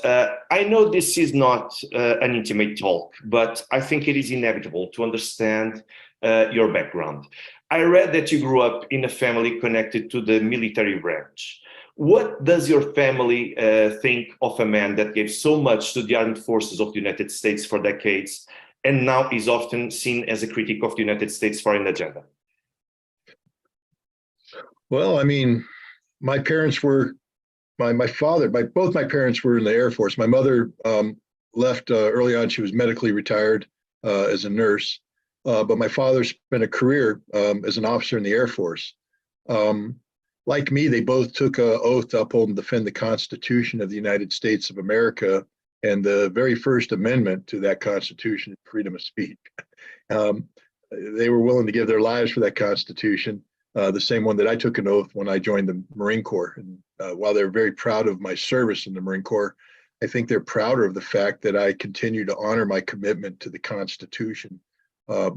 I know this is not an intimate talk, but I think it is inevitable to understand your background. I read that you grew up in a family connected to the military branch. What does your family think of a man that gave so much to the armed forces of the United States for decades and now is often seen as a critic of the United States foreign agenda? Well, I mean, my parents were, my father, both my parents were in the Air Force. My mother left early on. She was medically retired as a nurse, but my father spent a career as an officer in the Air Force. Like me, they both took an oath to uphold and defend the Constitution of the United States of America and the very first amendment to that Constitution, freedom of speech. They were willing to give their lives for that Constitution. The same one that I took an oath when I joined the Marine Corps. And while they're very proud of my service in the Marine Corps, I think they're prouder of the fact that I continue to honor my commitment to the Constitution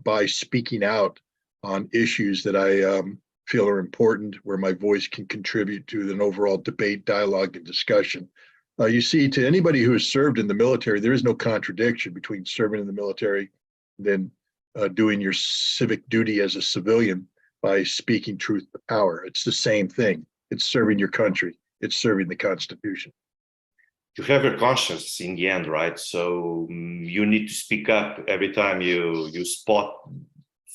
by speaking out on issues that I feel are important, where my voice can contribute to an overall debate, dialogue, and discussion. You see, to anybody who has served in the military, there is no contradiction between serving in the military and then doing your civic duty as a civilian by speaking truth to power. It's the same thing. It's serving your country. It's serving the Constitution. You have your conscience in the end, right? So you need to speak up every time you spot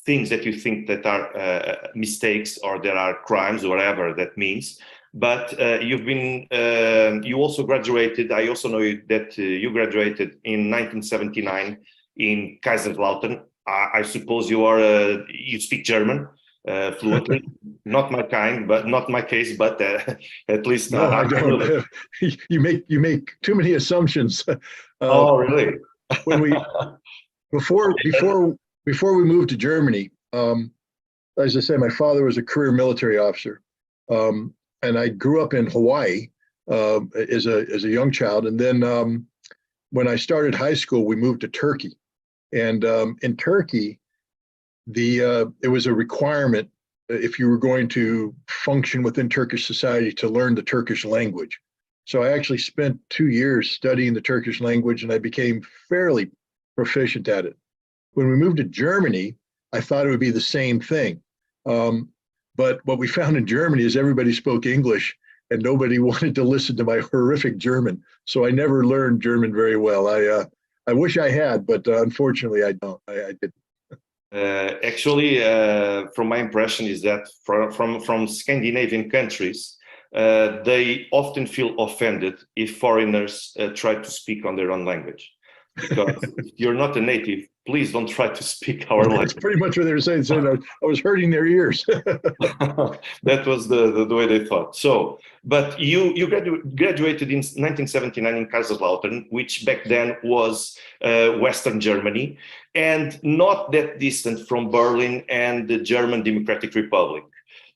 things that you think that are mistakes or there are crimes or whatever that means. But you also graduated. I also know that you graduated in 1979 in Kaiserslautern. I suppose you speak German fluently. Not my kind, but not my case. But at least no, I don't. You make too many assumptions. Oh, really? When we before we moved to Germany, as I said, my father was a career military officer, and I grew up in Hawaii as a young child. And then when I started high school, we moved to Turkey, and in Turkey, it was a requirement if you were going to function within Turkish society to learn the Turkish language. So I actually spent 2 years studying the Turkish language, and I became fairly proficient at it. When we moved to Germany, I thought it would be the same thing. But what we found in Germany is everybody spoke English and nobody wanted to listen to my horrific German. So I never learned German very well. I wish I had, but unfortunately I don't. I didn't. Actually, from my impression is that from Scandinavian countries, they often feel offended if foreigners try to speak on their own language. Because if you're not a native, please don't try to speak our language. That's pretty much what they were saying. So I was hurting their ears. That was the way they thought. So, but you graduated in 1979 in Kaiserslautern, which back then was Western Germany, and not that distant from Berlin and the German Democratic Republic.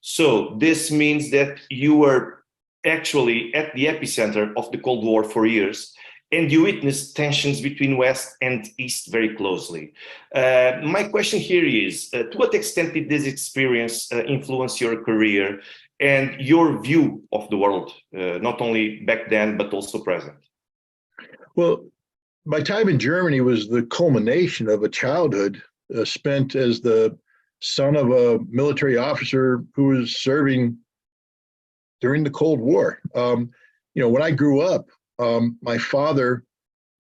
So this means that you were actually at the epicenter of the Cold War for years, and you witnessed tensions between West and East very closely. My question here is, to what extent did this experience influence your career and your view of the world, not only back then, but also present? Well, my time in Germany was the culmination of a childhood spent as the son of a military officer who was serving during the Cold War. When I grew up, my father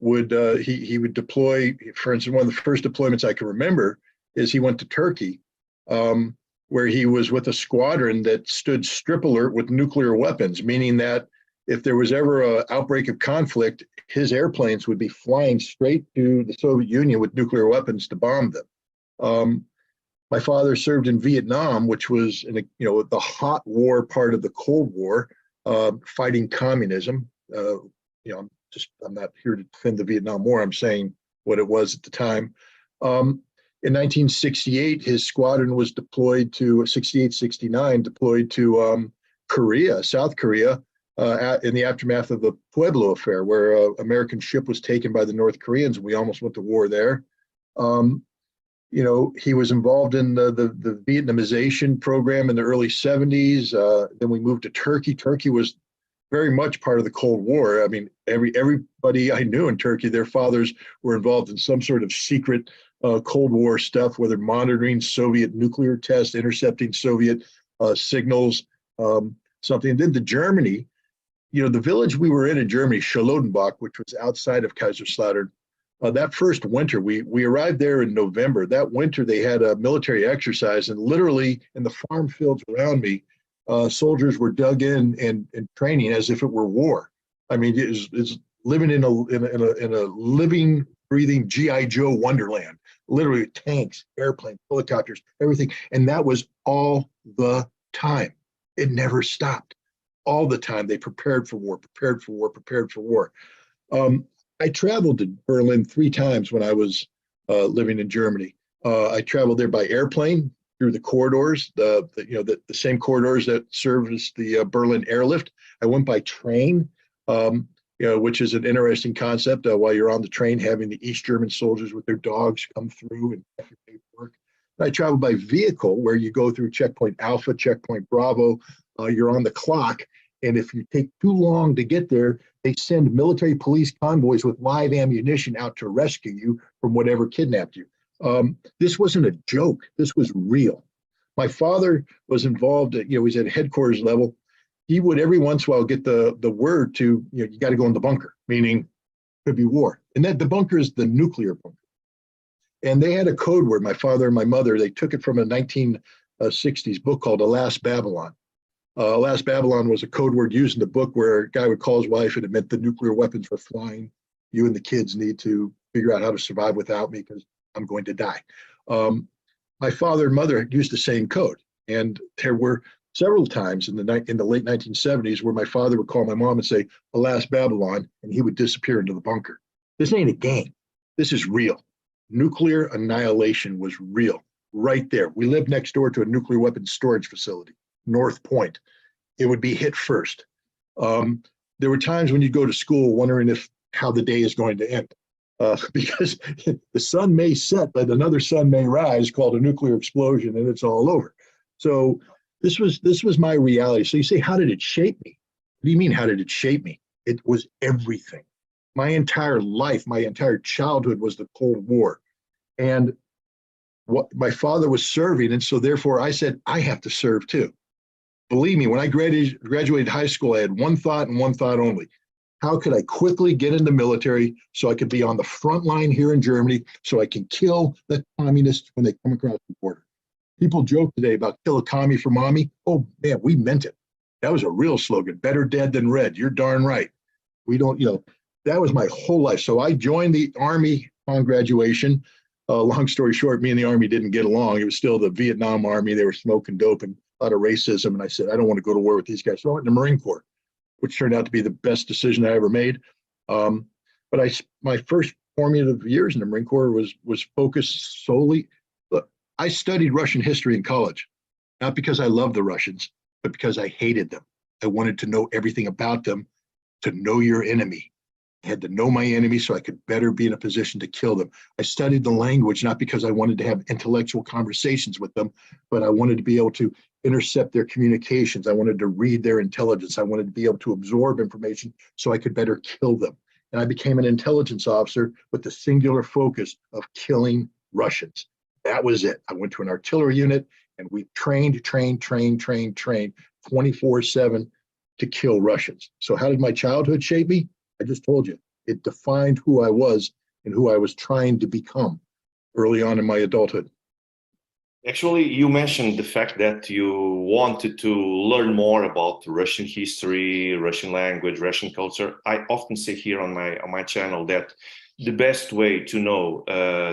would he would deploy. For instance, one of the first deployments I can remember is he went to Turkey, where he was with a squadron that stood strip alert with nuclear weapons, meaning that if there was ever an outbreak of conflict, his airplanes would be flying straight to the Soviet Union with nuclear weapons to bomb them. My father served in Vietnam, which was in the hot war part of the Cold War, fighting communism. I'm not here to defend the Vietnam War. I'm saying what it was at the time. In 1968, his squadron was deployed to 68, 69, deployed to Korea, South Korea, in the aftermath of the Pueblo affair, where an American ship was taken by the North Koreans. We almost went to war there. He was involved in the Vietnamization program in the early 70s. Then we moved to Turkey. Turkey was very much part of the Cold War. I mean, everybody I knew in Turkey, their fathers were involved in some sort of secret Cold War stuff, whether monitoring Soviet nuclear tests, intercepting Soviet signals, something. And then to Germany, the village we were in Germany, Charlottenbach, which was outside of Kaiserslautern, that first winter, we arrived there in November. That winter, they had a military exercise, and literally in the farm fields around me, soldiers were dug in and training as if it were war. I mean, it's living in a living, breathing GI Joe wonderland. Literally, tanks, airplanes, helicopters, everything, and that was all the time. It never stopped. All the time, they prepared for war, prepared for war, prepared for war. I traveled to Berlin 3 times when I was living in Germany. I traveled there by airplane through the corridors, the same corridors that served as the Berlin airlift. I went by train, which is an interesting concept. While you're on the train, having the East German soldiers with their dogs come through and check your paperwork. I traveled by vehicle, where you go through checkpoint Alpha, checkpoint Bravo. You're on the clock, and if you take too long to get there, they send military police convoys with live ammunition out to rescue you from whatever kidnapped you. This wasn't a joke. This was real. My father was involved at, he was at headquarters level. He would every once in a while get the word to, you got to go in the bunker, meaning could be war. And that the bunker is the nuclear bunker. And they had a code word, my father and my mother, they took it from a 1960s book called Alas, Babylon. Alas, Babylon was a code word used in the book where a guy would call his wife and it meant the nuclear weapons were flying. You and the kids need to figure out how to survive without me because I'm going to die. My father and mother used the same code. And there were several times in the late 1970s where my father would call my mom and say, Alas, Babylon, and he would disappear into the bunker. This ain't a game. This is real. Nuclear annihilation was real right there. We lived next door to a nuclear weapons storage facility, North Point. It would be hit first. There were times when you'd go to school wondering how the day is going to end. Because the sun may set, but another sun may rise, called a nuclear explosion, and it's all over. So this was my reality. So you say, how did it shape me? What do you mean, how did it shape me? It was everything. My entire life, my entire childhood was the Cold War. And what my father was serving, and so therefore I said, I have to serve too. Believe me, when I graduated high school, I had one thought and one thought only. How could I quickly get in the military so I could be on the front line here in Germany so I can kill the communists when they come across the border? People joke today about kill a commie for mommy. Oh, man, we meant it. That was a real slogan. Better dead than red. You're darn right. We don't, that was my whole life. So I joined the Army on graduation. Long story short, me and the Army didn't get along. It was still the Vietnam Army. They were smoking dope and a lot of racism. And I said, I don't want to go to war with these guys. So I went in the Marine Corps, which turned out to be the best decision I ever made. But my first formative years in the Marine Corps was focused solely. Look, I studied Russian history in college, not because I loved the Russians, but because I hated them. I wanted to know everything about them, to know your enemy. I had to know my enemy so I could better be in a position to kill them. I studied the language, not because I wanted to have intellectual conversations with them, but I wanted to be able to intercept their communications. I wanted to read their intelligence. I wanted to be able to absorb information so I could better kill them. And I became an intelligence officer with the singular focus of killing Russians. That was it. I went to an artillery unit and we trained 24/7 to kill Russians. So how did my childhood shape me? I just told you. It defined who I was and who I was trying to become early on in my adulthood. Actually, you mentioned the fact that you wanted to learn more about Russian history, Russian language, Russian culture. I often say here on my channel that the best way to know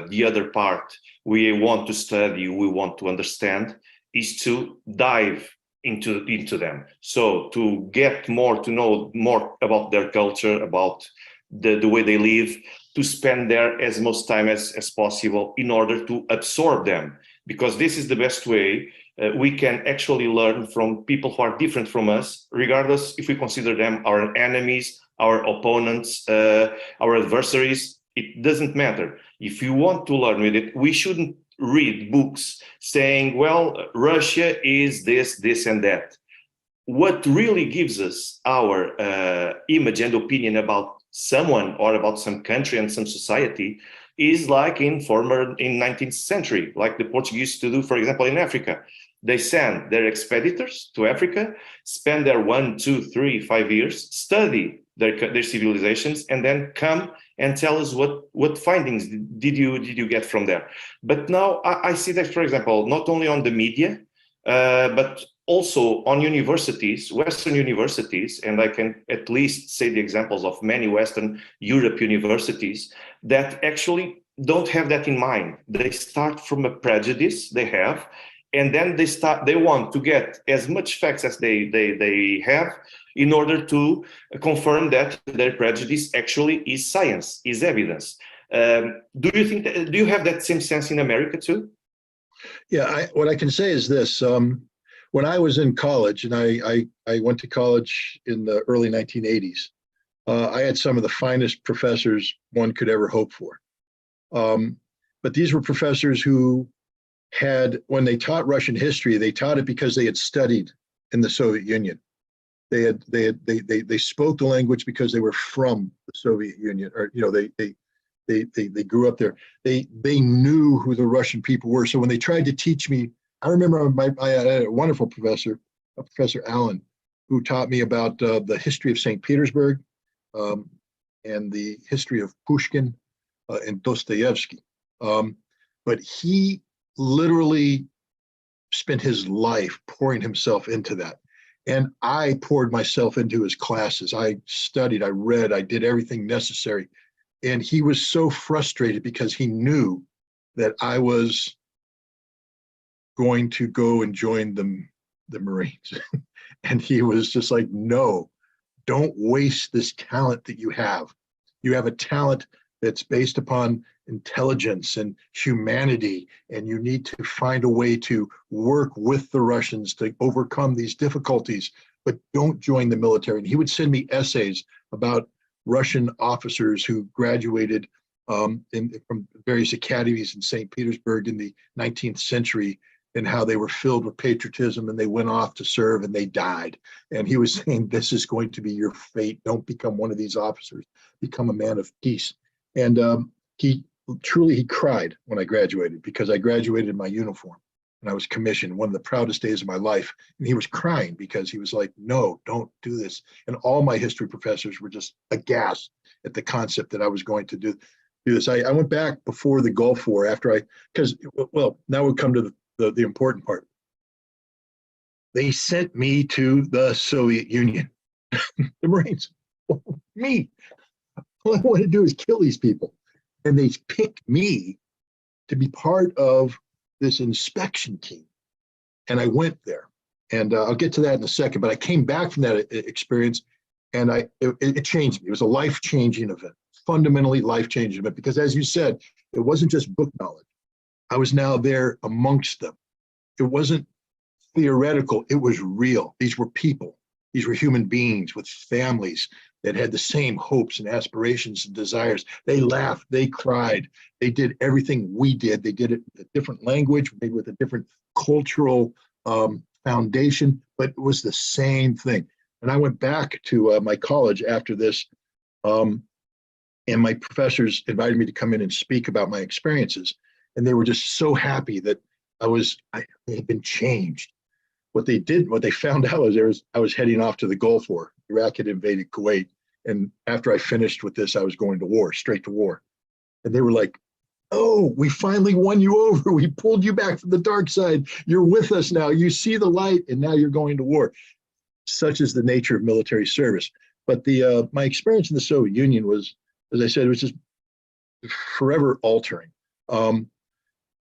the other part we want to study, we want to understand, is to dive into them. So to get more, to know more about their culture, about the way they live, to spend there as much time as possible in order to absorb them. Because this is the best way we can actually learn from people who are different from us, regardless if we consider them our enemies, our opponents, our adversaries. It doesn't matter. If you want to learn with it, we shouldn't read books saying, well, Russia is this, this, and that. what really gives us our image and opinion about someone or about some country and some society is like in 19th century, like the Portuguese used to do, for example, in Africa. They send their expeditors to Africa, spend there 1, 2, 3, 5 years, study their civilizations, and then come and tell us what findings did you get from there. But now I see that, for example, not only on the media, but also on universities, Western universities, and I can at least say the examples of many Western Europe universities that actually don't have that in mind. They start from a prejudice they have, and then they want to get as much facts as they have in order to confirm that their prejudice actually is science, is evidence. Do you have that same sense in America too? Yeah, what I can say is this. When I was in college, and I went to college in the early 1980s, I had some of the finest professors one could ever hope for. But these were professors who had, when they taught Russian history, they taught it because they had studied in the Soviet Union. They spoke the language because they were from the Soviet Union, or they grew up there. They knew who the Russian people were. So when they tried to teach me, I remember I had a wonderful professor, Professor Allen, who taught me about the history of St. Petersburg and the history of Pushkin and Dostoevsky. But he literally spent his life pouring himself into that. And I poured myself into his classes. I studied, I read, I did everything necessary. And he was so frustrated because he knew that I was going to go and join the Marines. And he was just like, no, don't waste this talent that you have. You have a talent that's based upon intelligence and humanity, and you need to find a way to work with the Russians to overcome these difficulties, but don't join the military. And he would send me essays about Russian officers who graduated from various academies in St. Petersburg in the 19th century, and how they were filled with patriotism and they went off to serve and they died. And he was saying, this is going to be your fate. Don't become one of these officers. Become a man of peace. And he cried when I graduated, because I graduated in my uniform and I was commissioned, one of the proudest days of my life. And he was crying because he was like, no, don't do this. And all my history professors were just aghast at the concept that I was going to do this. I went back before the Gulf War because now we come to the important part. They sent me to the Soviet Union, the Marines, me. All I want to do is kill these people. And they picked me to be part of this inspection team. And I went there. And I'll get to that in a second. But I came back from that experience, and it changed me. It was a life-changing event, fundamentally life-changing event. Because as you said, it wasn't just book knowledge. I was now there amongst them. It wasn't theoretical. It was real. These were people. These were human beings with families that had the same hopes and aspirations and desires. They laughed, they cried, they did everything we did. They did it with a different language, maybe with a different cultural foundation, but it was the same thing. And I went back to my college after this, and my professors invited me to come in and speak about my experiences. And they were just so happy that I had been changed. What they found out was I was heading off to the Gulf War. Iraq had invaded Kuwait. And after I finished with this, I was going to war, straight to war. And they were like, oh, we finally won you over. We pulled you back from the dark side. You're with us now. You see the light, and now you're going to war. Such is the nature of military service. But my experience in the Soviet Union was, as I said, it was just forever altering.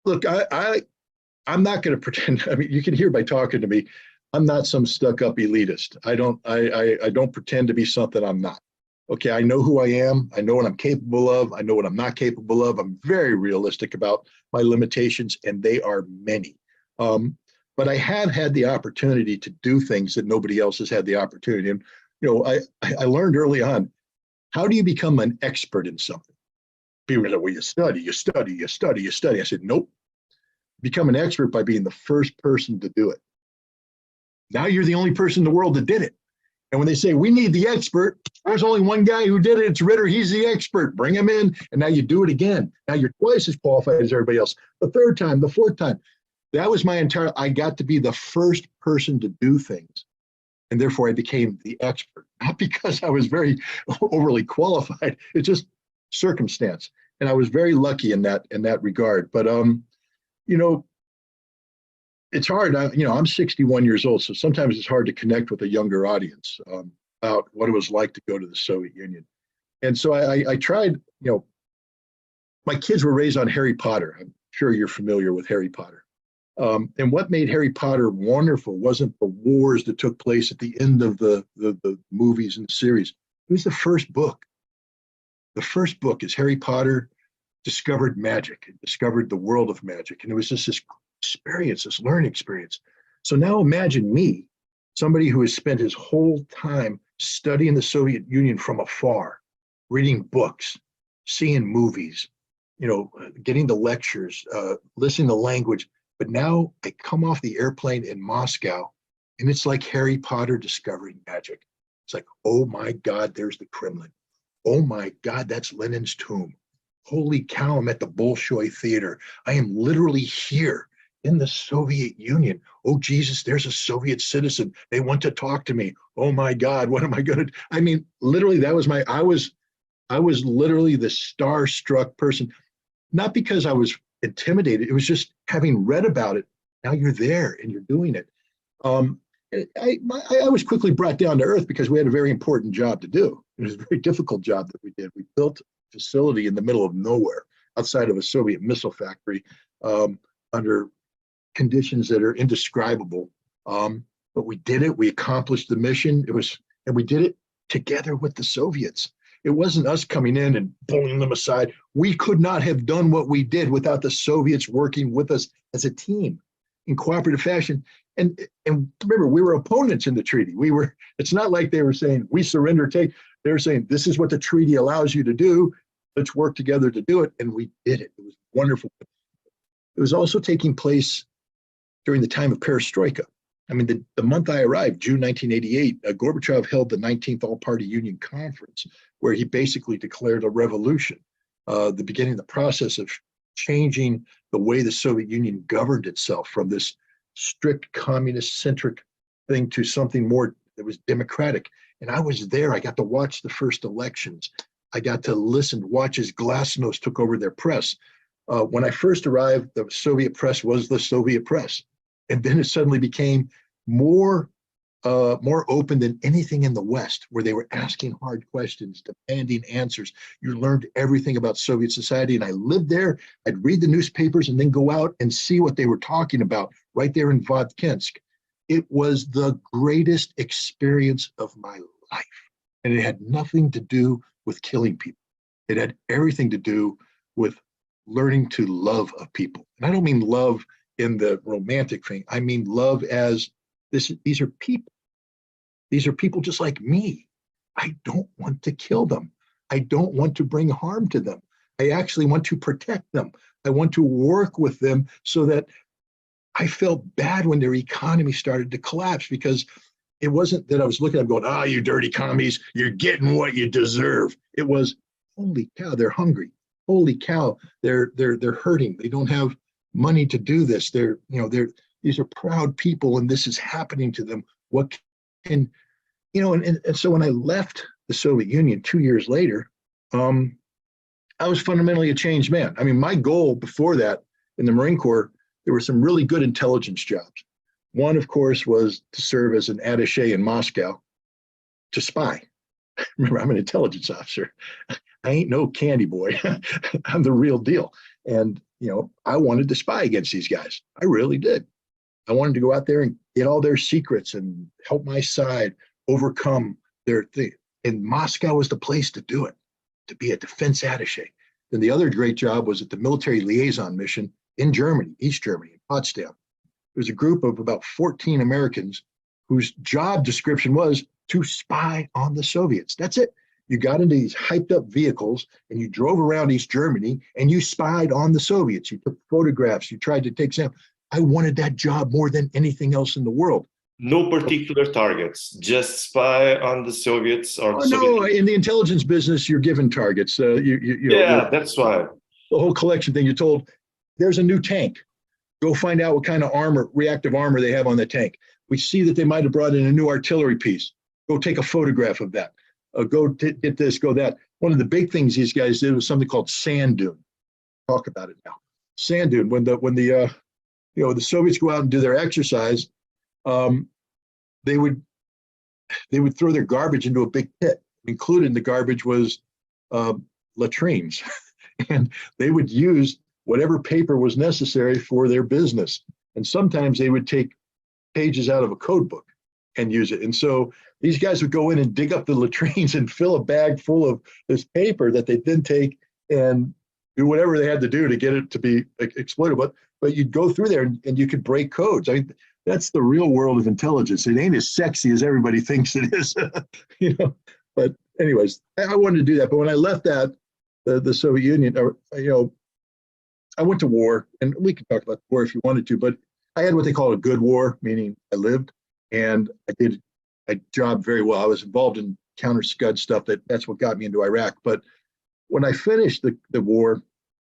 Look, I'm not going to pretend. I mean, you can hear by talking to me, I'm not some stuck-up elitist. I don't pretend to be something I'm not. Okay, I know who I am. I know what I'm capable of. I know what I'm not capable of. I'm very realistic about my limitations, and they are many. But I have had the opportunity to do things that nobody else has had the opportunity. And I learned early on, how do you become an expert in something? People are like, well, you study, you study, you study, you study. I said, nope. Become an expert by being the first person to do it. Now you're the only person in the world that did it. And when they say, we need the expert, there's only one guy who did it. It's Ritter. He's the expert. Bring him in. And now you do it again. Now you're twice as qualified as everybody else. The third time, the fourth time. That was my entire, I got to be the first person to do things. And therefore I became the expert, not because I was very overly qualified. It's just circumstance. And I was very lucky in that regard. But, you know, it's hard. I'm 61 years old, so sometimes it's hard to connect with a younger audience about what it was like to go to the Soviet Union. And so I tried, my kids were raised on Harry Potter. I'm sure you're familiar with Harry Potter. And what made Harry Potter wonderful wasn't the wars that took place at the end of the movies and the series. It was the first book. The first book is Harry Potter discovered magic, it discovered the world of magic. And it was just this experience, this learning experience. So now imagine me, somebody who has spent his whole time studying the Soviet Union from afar, reading books, seeing movies, getting the lectures, listening to language. But now I come off the airplane in Moscow and it's like Harry Potter discovering magic. It's like, oh my God, there's the Kremlin. Oh my God, that's Lenin's tomb. Holy cow, I'm at the Bolshoi Theater. I am literally here in the Soviet Union. Oh, Jesus, there's a Soviet citizen. They want to talk to me. Oh my God, what am I going to do? I mean, literally, that was I was literally the starstruck person, not because I was intimidated. It was just having read about it. Now you're there and you're doing it. I was quickly brought down to earth because we had a very important job to do. It was a very difficult job that we did. We built a facility in the middle of nowhere outside of a Soviet missile factory under conditions that are indescribable. But we did it. We accomplished the mission. And we did it together with the Soviets. It wasn't us coming in and pulling them aside. We could not have done what we did without the Soviets working with us as a team in cooperative fashion. And remember, we were opponents in the treaty. It's not like they were saying, we surrender, take. They were saying, this is what the treaty allows you to do. Let's work together to do it. And we did it. It was wonderful. It was also taking place during the time of perestroika. I mean, the month I arrived, June 1988, Gorbachev held the 19th All-Party Union Conference, where he basically declared a revolution, the beginning of the process of changing the way the Soviet Union governed itself from this strict communist-centric thing to something more that was democratic. And I was there. I got to watch the first elections. I got to listen, watch as Glasnost took over their press. When I first arrived, the Soviet press was the Soviet press. And then it suddenly became more open than anything in the West, where they were asking hard questions, demanding answers. You learned everything about Soviet society. And I lived there. I'd read the newspapers and then go out and see what they were talking about right there in Vodkinsk. It was the greatest experience of my life. And it had nothing to do with killing people. It had everything to do with learning to love of people. And I don't mean love in the romantic thing. I mean love as these are people. These are people just like me. I don't want to kill them. I don't want to bring harm to them. I actually want to protect them. I want to work with them so that I felt bad when their economy started to collapse, because it wasn't that I was looking at them going, you dirty commies, you're getting what you deserve. It was, holy cow, they're hungry. Holy cow, they're hurting. They don't have money to do this. These are proud people and this is happening to them. What can, and so when I left the Soviet Union 2 years later, I was fundamentally a changed man. I mean, my goal before that in the Marine Corps, there were some really good intelligence jobs. One, of course, was to serve as an attaché in Moscow to spy. Remember, I'm an intelligence officer. I ain't no candy boy. I'm the real deal. And, I wanted to spy against these guys. I really did. I wanted to go out there and get all their secrets and help my side overcome their thing. And Moscow was the place to do it, to be a defense attaché. Then the other great job was at the military liaison mission in Germany, East Germany, in Potsdam. There was a group of about 14 Americans whose job description was to spy on the Soviets. That's it. You got into these hyped up vehicles and you drove around East Germany and you spied on the Soviets. You took photographs. You tried to take samples. I wanted that job more than anything else in the world. No particular targets, just spy on the Soviets or Oh the Soviet no, Union. in the intelligence business, you're given targets. You know, Yeah, that's why. the whole collection thing. You're told there's a new tank. Go find out what kind of armor, reactive armor they have on the tank. We see that they might have brought in a new artillery piece. Go take a photograph of that. Get this, go that. One of the big things these guys did was something called sand dune. Talk about it now. Sand dune. The Soviets go out and do their exercise, um, they would throw their garbage into a big pit. Included in the garbage was uh, latrines, and they would use whatever paper was necessary for their business. And sometimes they would take pages out of a code book and use it. And so these guys would go in and dig up the latrines and fill a bag full of this paper that they'd then take and do whatever they had to do to get it to be exploitable. But you'd go through there and you could break codes. I mean, that's the real world of intelligence. It ain't as sexy as everybody thinks it is, you know. But anyways, I wanted to do that. But when I left the Soviet Union, I went to war, and we can talk about war if you wanted to. But I had what they call a good war, meaning I lived and I did a job very well. I was involved in counter Scud stuff. That's what got me into Iraq. But when I finished the war,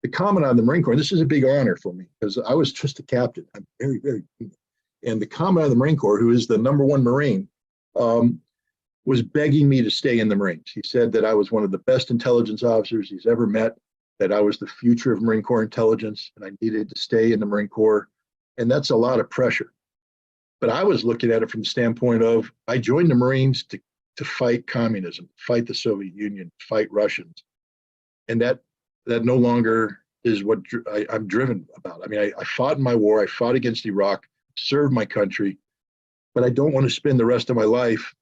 the commandant of the Marine Corps, and this is a big honor for me because I was just a captain. I'm very, very, and the commandant of the Marine Corps, who is the #1 Marine, was begging me to stay in the Marines. He said that I was one of the best intelligence officers he's ever met, that I was the future of Marine Corps intelligence, and I needed to stay in the Marine Corps. And that's a lot of pressure. But I was looking at it from the standpoint of I joined the Marines to fight communism, fight the Soviet Union, fight Russians. And that no longer is what I'm driven about. I mean, I fought in my war, I fought against Iraq, served my country, but I don't want to spend the rest of my life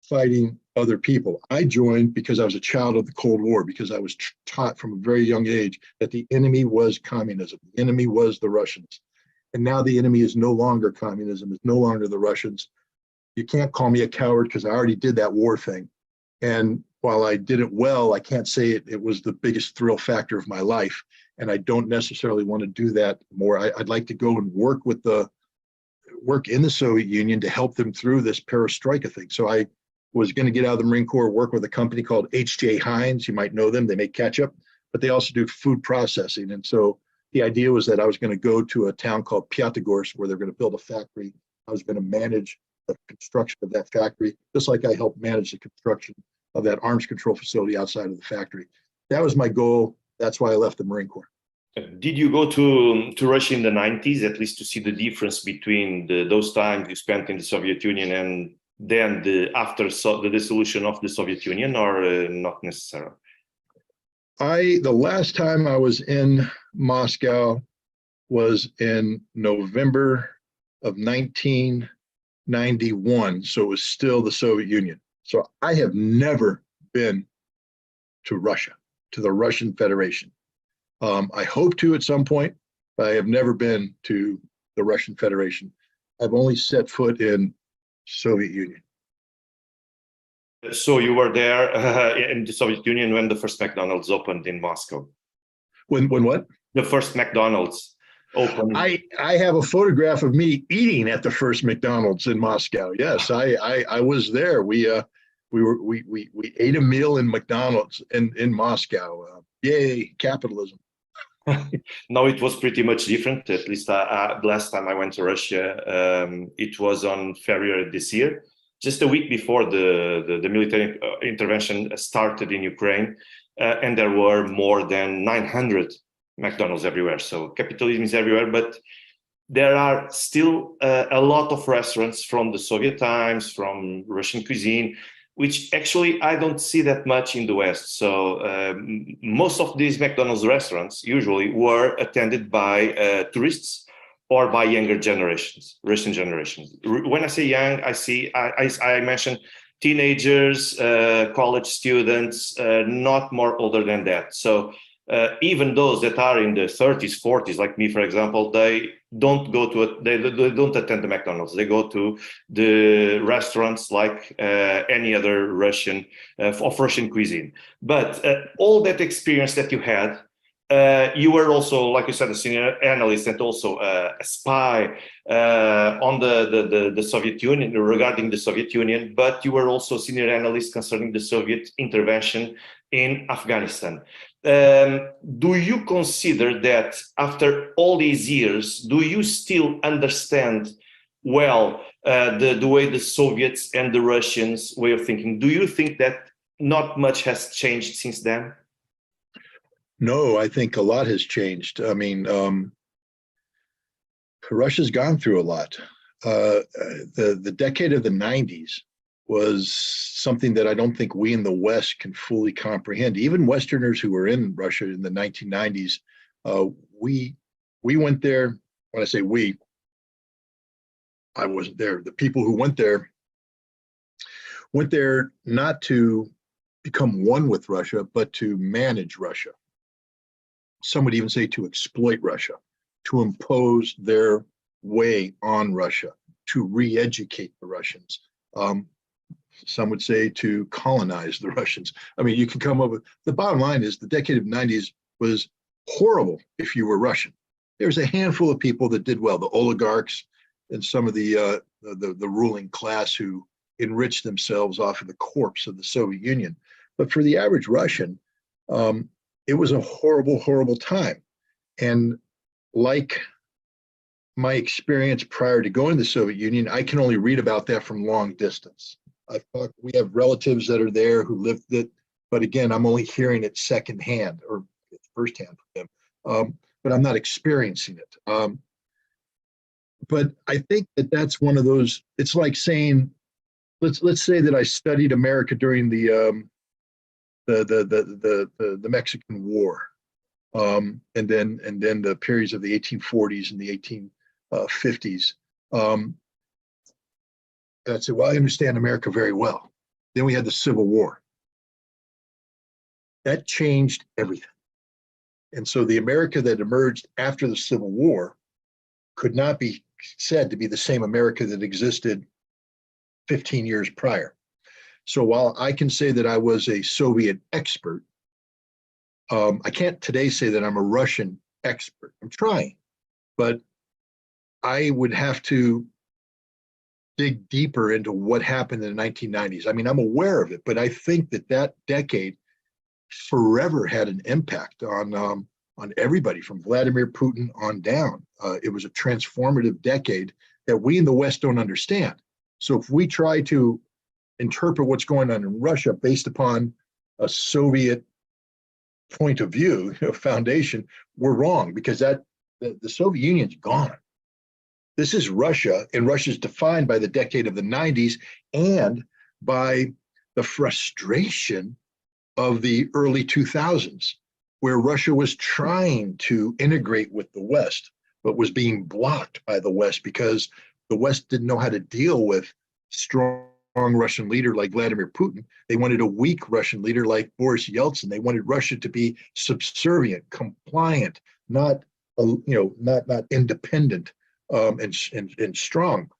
fighting other people. I joined because I was a child of the Cold War, because I was taught from a very young age that the enemy was communism, the enemy was the Russians. And now the enemy is no longer communism, it's no longer the Russians. You can't call me a coward because I already did that war thing. And while I did it well, I can't say it was the biggest thrill factor of my life. And I don't necessarily want to do that more. I'd like to go and work in the Soviet Union to help them through this perestroika thing. So I was going to get out of the Marine Corps, work with a company called H.J. Heinz. You might know them. They make ketchup, but they also do food processing. And so the idea was that I was going to go to a town called Piatigorsk, where they're going to build a factory. I was going to manage the construction of that factory, just like I helped manage the construction of that arms control facility outside of the factory. That was my goal. That's why I left the Marine Corps. Did you go to Russia in the 90s, at least to see the difference between those times you spent in the Soviet Union and then after the dissolution of the Soviet Union, or not necessarily? The last time I was in Moscow was in November of 1991. So it was still the Soviet Union. So I have never been to Russia, to the Russian Federation. I hope to at some point, but I have never been to the Russian Federation. I've only set foot in Soviet Union. So you were there in the Soviet Union when the first McDonald's opened in Moscow? When what? The first McDonald's opened. I have a photograph of me eating at the first McDonald's in Moscow. Yes, I was there. We ate a meal in McDonald's in Moscow. Yay, capitalism. No, it was pretty much different. At least the last time I went to Russia, it was on February this year, just a week before the military intervention started in Ukraine, and there were more than 900 McDonald's everywhere. So capitalism is everywhere, but there are still a lot of restaurants from the Soviet times, from Russian cuisine, which actually I don't see that much in the West. So most of these McDonald's restaurants usually were attended by tourists or by younger generations, Russian generations. When I say young, I mention teenagers, college students, not more older than that. So even those that are in the 30s, 40s, like me, for example, they don't they don't attend the McDonald's. They go to the restaurants like any other Russian of Russian cuisine. But all that experience that you had You were also, like you said, a senior analyst and also a spy on the Soviet Union, regarding the Soviet Union, but you were also senior analyst concerning the Soviet intervention in Afghanistan. Do you consider that after all these years, do you still understand well the way the Soviets and the Russians way of thinking? Do you think that not much has changed since then? No, I think a lot has changed. I mean, Russia's gone through a lot. The decade of the 90s was something that I don't think we in the West can fully comprehend. Even Westerners who were in Russia in the 1990s, we went there. When I say we, I wasn't there. The people who went there not to become one with Russia, but to manage Russia. Some would even say to exploit Russia, to impose their way on Russia, to re-educate the Russians. Some would say to colonize the Russians. I mean, you can come up with, the bottom line is the decade of the 90s was horrible if you were Russian. There's a handful of people that did well, the oligarchs and some of the ruling class who enriched themselves off of the corpse of the Soviet Union. But for the average Russian, it was a horrible, horrible time. And like my experience prior to going to the Soviet Union, I can only read about that from long distance. We have relatives that are there who lived it, but again, I'm only hearing it secondhand or firsthand from them, but I'm not experiencing it. But I think that that's one of those. It's like saying, let's say that I studied America during the Mexican War, and then the periods of the 1840s and the 1850s. And I'd say, well, I understand America very well. Then we had the Civil War. That changed everything. And so the America that emerged after the Civil War could not be said to be the same America that existed 15 years prior. So while I can say that I was a Soviet expert, I can't today say that I'm a Russian expert. I'm trying, but I would have to dig deeper into what happened in the 1990s. I mean, I'm aware of it, but I think that that decade forever had an impact on everybody from Vladimir Putin on down. It was a transformative decade that we in the West don't understand. So if we try to interpret what's going on in Russia based upon a Soviet point of view, foundation, we're wrong, because the Soviet Union's gone. This is Russia, and Russia's defined by the decade of the 90s and by the frustration of the early 2000s, where Russia was trying to integrate with the West, but was being blocked by the West because the West didn't know how to deal with strong Russian leader like Vladimir Putin. They wanted a weak Russian leader like Boris Yeltsin. They wanted Russia to be subservient, compliant, not independent and strong.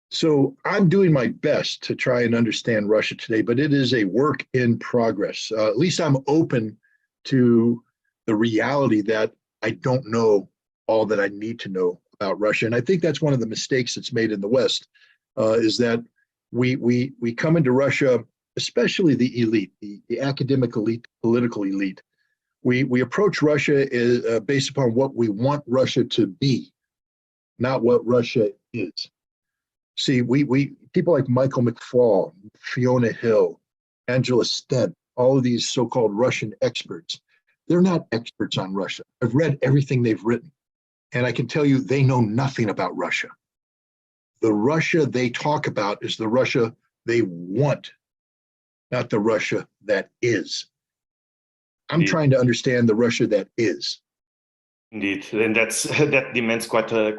So I'm doing my best to try and understand Russia today, but it is a work in progress. At least I'm open to the reality that I don't know all that I need to know about Russia. And I think that's one of the mistakes that's made in the West, is that we come into Russia, especially the elite, the academic elite, political elite. We approach Russia based upon what we want Russia to be, not what Russia is. See, we people like Michael McFaul, Fiona Hill, Angela Stent, all of these so-called Russian experts, they're not experts on Russia. I've read everything they've written, and I can tell you they know nothing about Russia. The Russia they talk about is the Russia they want, not the Russia that is. I'm trying to understand the Russia that is. Indeed, and that demands quite a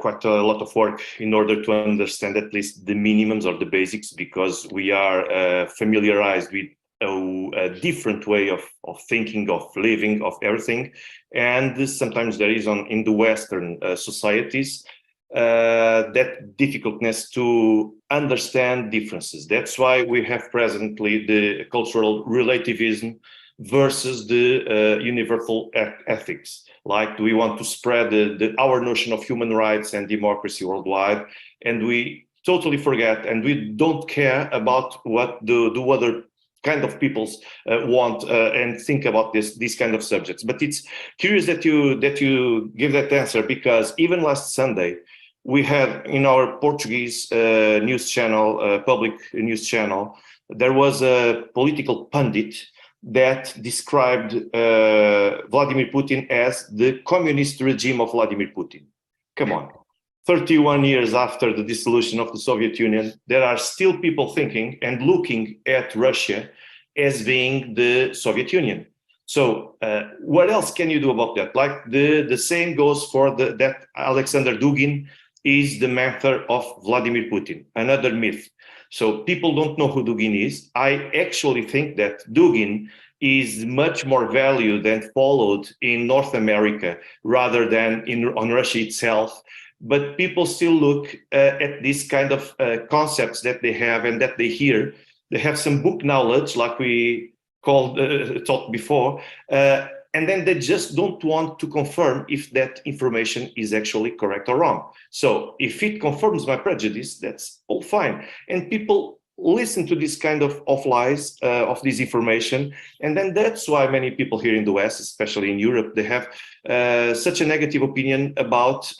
lot of work in order to understand at least the minimums or the basics, because we are familiarized with a different way of thinking, of living, of everything, and sometimes there is in the Western societies that difficultness to understand differences. That's why we have presently the cultural relativism, versus the universal ethics. Like, do we want to spread our notion of human rights and democracy worldwide? And we totally forget, and we don't care about what the other kind of peoples want and think about these kind of subjects. But it's curious that you give that answer, because even last Sunday we had in our Portuguese news channel, public news channel, there was a political pundit that described Vladimir Putin as the communist regime of Vladimir Putin. Come on. 31 years after the dissolution of the Soviet Union, there are still people thinking and looking at Russia as being the Soviet Union. So what else can you do about that? Like the same goes for that Alexander Dugin is the mentor of Vladimir Putin, another myth. So people don't know who Dugin is. I actually think that Dugin is much more valued and followed in North America rather than on Russia itself. But people still look at these kind of concepts that they have and that they hear. They have some book knowledge, like we talked before, and then they just don't want to confirm if that information is actually correct or wrong. So if it confirms my prejudice, that's all fine. And people listen to this kind of lies, of this information. And then that's why many people here in the West, especially in Europe, they have such a negative opinion about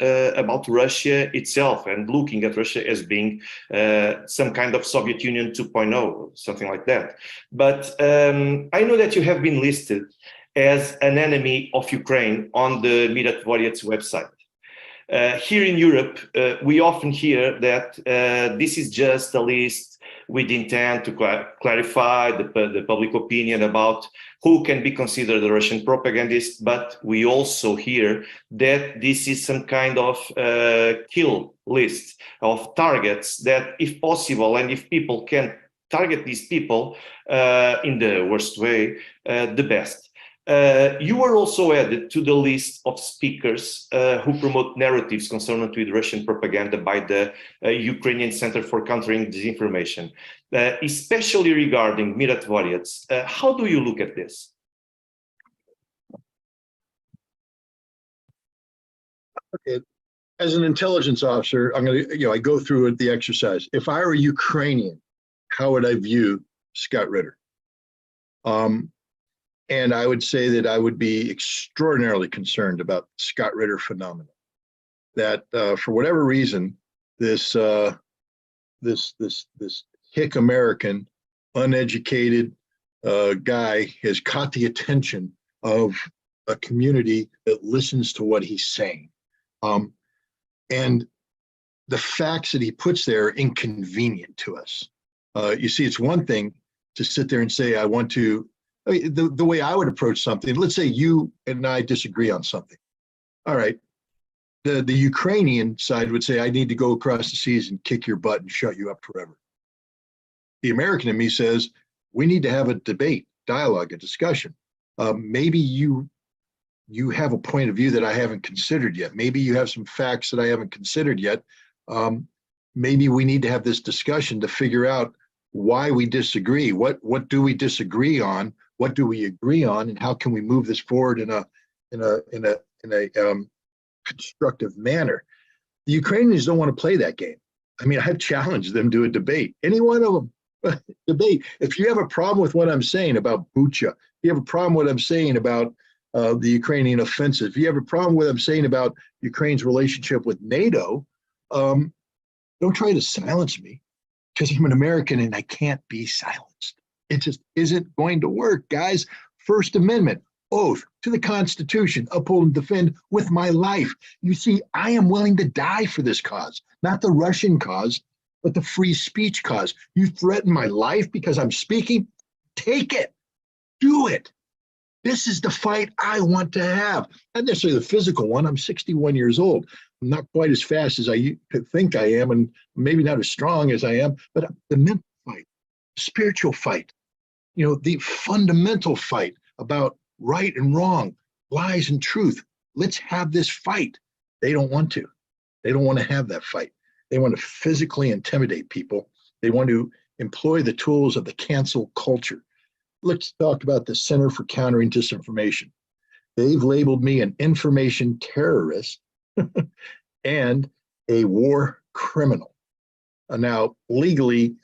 Russia itself, and looking at Russia as being some kind of Soviet Union 2.0, something like that. But I know that you have been listed as an enemy of Ukraine on the Miratvoriets website. Here in Europe, we often hear that this is just a list with intent to clarify the public opinion about who can be considered a Russian propagandist, but we also hear that this is some kind of kill list of targets that, if possible, and if people can target these people in the worst way, the best. You were also added to the list of speakers who promote narratives concerned with Russian propaganda by the Ukrainian Center for Countering Disinformation, especially regarding Miratvoriets. How do you look at this? Okay. As an intelligence officer, I go through the exercise. If I were Ukrainian, how would I view Scott Ritter? And I would say that I would be extraordinarily concerned about the Scott Ritter phenomenon. That for whatever reason, this hick American, uneducated guy has caught the attention of a community that listens to what he's saying, and the facts that he puts there are inconvenient to us. You see, it's one thing to sit there and say, I want to. The way I would approach something, let's say you and I disagree on something. All right. The Ukrainian side would say, I need to go across the seas and kick your butt and shut you up forever. The American in me says, we need to have a debate, dialogue, a discussion. Maybe you have a point of view that I haven't considered yet. Maybe you have some facts that I haven't considered yet. Maybe we need to have this discussion to figure out why we disagree. What do we disagree on? What do we agree on, and how can we move this forward in a constructive manner? The Ukrainians don't want to play that game. I mean, I've challenged them to a debate. Any one of them, debate. If you have a problem with what I'm saying about Bucha, if you have a problem with what I'm saying about the Ukrainian offensive, if you have a problem with what I'm saying about Ukraine's relationship with NATO, don't try to silence me, because I'm an American and I can't be silenced. It just isn't going to work, guys. First Amendment, oath to the Constitution, uphold and defend with my life. You see, I am willing to die for this cause, not the Russian cause, but the free speech cause. You threaten my life because I'm speaking? Take it. Do it. This is the fight I want to have. Not necessarily the physical one. I'm 61 years old. I'm not quite as fast as I think I am, and maybe not as strong as I am, but the mental fight, spiritual fight, the fundamental fight about right and wrong, lies and truth. Let's have this fight. They don't want to. They don't want to have that fight. They want to physically intimidate people. They want to employ the tools of the cancel culture. let's talk about the Center for Countering Disinformation. They've labeled me an information terrorist and a war criminal. Now, legally,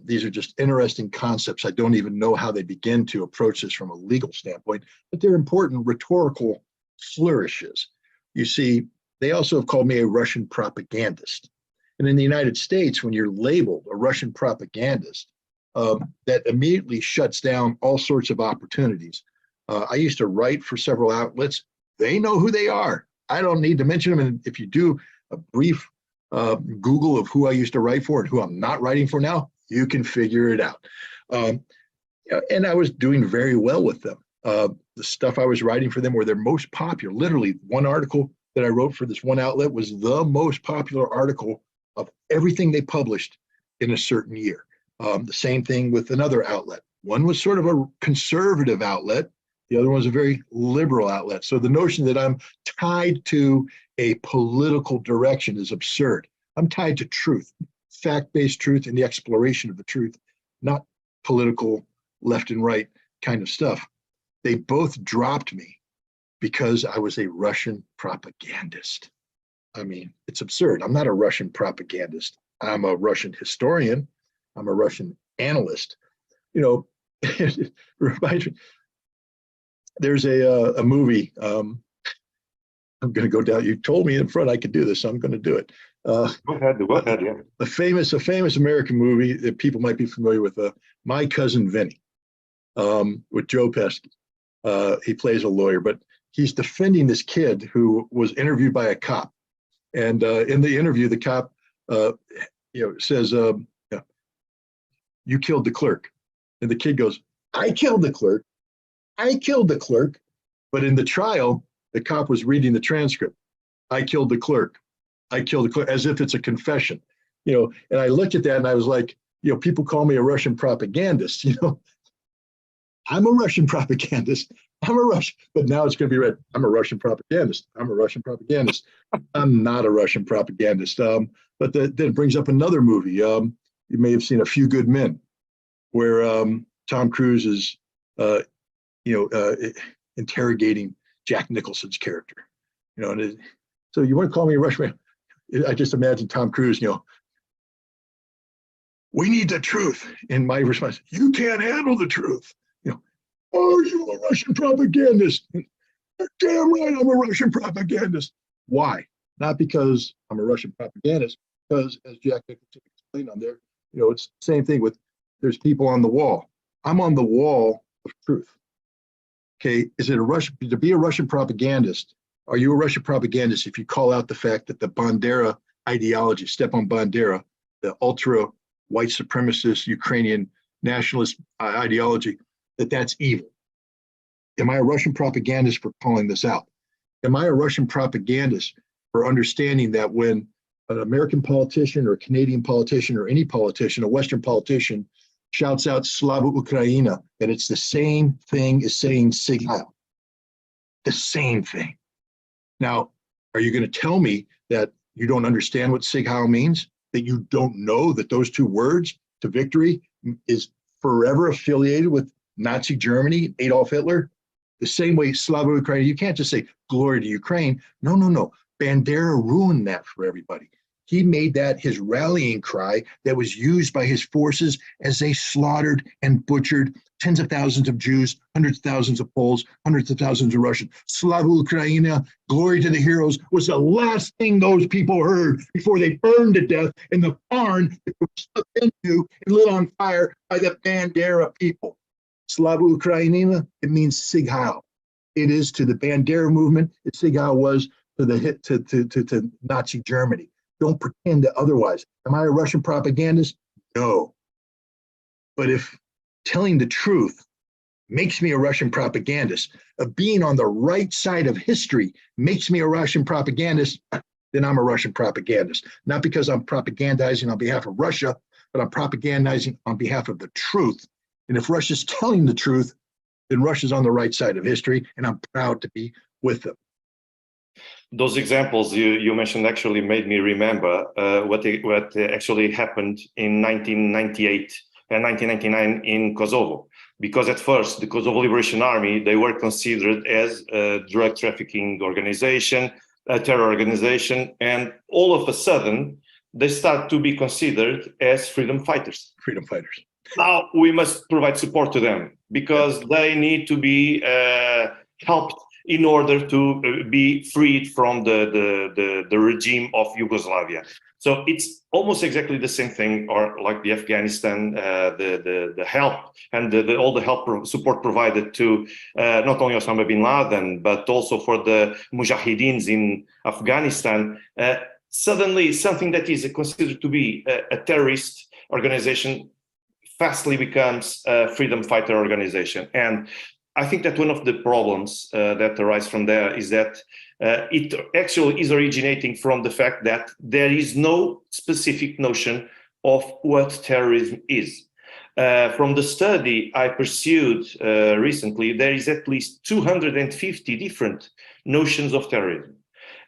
these are just interesting concepts. I don't even know how they begin to approach this from a legal standpoint, but they're important rhetorical flourishes. You see, they also have called me a Russian propagandist. And in the United States, when you're labeled a Russian propagandist, that immediately shuts down all sorts of opportunities. I used to write for several outlets. They know who they are. I don't need to mention them. And if you do a brief Google of who I used to write for and who I'm not writing for now, you can figure it out. And I was doing very well with them. The stuff I was writing for them were their most popular. Literally, one article that I wrote for this one outlet was the most popular article of everything they published in a certain year. The same thing with another outlet. One was sort of a conservative outlet. The other one was a very liberal outlet. So the notion that I'm tied to a political direction is absurd. I'm tied to truth, fact-based truth and the exploration of the truth, not political left and right kind of stuff. They both dropped me because I was a Russian propagandist. I mean, it's absurd. I'm not a Russian propagandist. I'm a Russian historian. I'm a Russian analyst. You know, it reminds me, there's a movie. I'm going to go down. You told me in front I could do this, so I'm going to do it. Go ahead, yeah. A famous American movie that people might be familiar with, My Cousin Vinny, with Joe Pesci. He plays a lawyer, but he's defending this kid who was interviewed by a cop. And in the interview, the cop, says, "You killed the clerk," and the kid goes, "I killed the clerk. I killed the clerk." But in the trial, the cop was reading the transcript. "I killed the clerk. I killed the clerk," as if it's a confession. And I looked at that and I was like, people call me a Russian propagandist. I'm a Russian propagandist. I'm a Russian, but now it's going to be read. I'm a Russian propagandist. I'm a Russian propagandist. I'm not a Russian propagandist. But that brings up another movie. You may have seen A Few Good Men, where Tom Cruise is, interrogating Jack Nicholson's character. So you want to call me a Russian? I just imagine Tom Cruise. We need the truth. And my response: you can't handle the truth. "Oh, you a Russian propagandist." "You're damn right, I'm a Russian propagandist." Why? Not because I'm a Russian propagandist, because as Jack Nicholson explained on there, it's the same thing with there's people on the wall. I'm on the wall of truth. Okay, is it to be a Russian propagandist? Are you a Russian propagandist if you call out the fact that the Bandera ideology, Stepan Bandera, the ultra white supremacist Ukrainian nationalist ideology, that's evil? Am I a Russian propagandist for calling this out? Am I a Russian propagandist for understanding that when an American politician or a Canadian politician or any politician, a Western politician, shouts out Slava Ukraina, that it's the same thing as saying Sig Heil? The same thing. Now, are you going to tell me that you don't understand what Sig Heil means? That you don't know that those two words to victory is forever affiliated with Nazi Germany, Adolf Hitler? The same way Slava Ukraina, you can't just say glory to Ukraine. No. Bandera ruined that for everybody. He made that his rallying cry that was used by his forces as they slaughtered and butchered tens of thousands of Jews, hundreds of thousands of Poles, hundreds of thousands of Russians. Slava Ukraina, glory to the heroes, was the last thing those people heard before they burned to death in the barn that they were stuck into and lit on fire by the Bandera people. Slava Ukraina, it means Sig Heil. It is to the Bandera movement as Sig Heil was to the hit to Nazi Germany. Don't pretend that otherwise. Am I a Russian propagandist? No. But if telling the truth makes me a Russian propagandist, being on the right side of history makes me a Russian propagandist, then I'm a Russian propagandist. Not because I'm propagandizing on behalf of Russia, but I'm propagandizing on behalf of the truth. And if Russia's telling the truth, then Russia's on the right side of history, and I'm proud to be with them. Those examples you mentioned actually made me remember what actually happened in 1998 and 1999 in Kosovo. because at first the Kosovo Liberation Army, they were considered as a drug trafficking organization, a terror organization, and all of a sudden they start to be considered as freedom fighters. Freedom fighters. Now we must provide support to them because they need to be helped in order to be freed from the regime of Yugoslavia. So it's almost exactly the same thing, or like the Afghanistan, the help and all the help support provided to not only Osama bin Laden, but also for the Mujahideens in Afghanistan. Suddenly, something that is considered to be a terrorist organization fastly becomes a freedom fighter organization. And I think that one of the problems that arise from there is that it actually is originating from the fact that there is no specific notion of what terrorism is. From the study I pursued recently, there is at least 250 different notions of terrorism.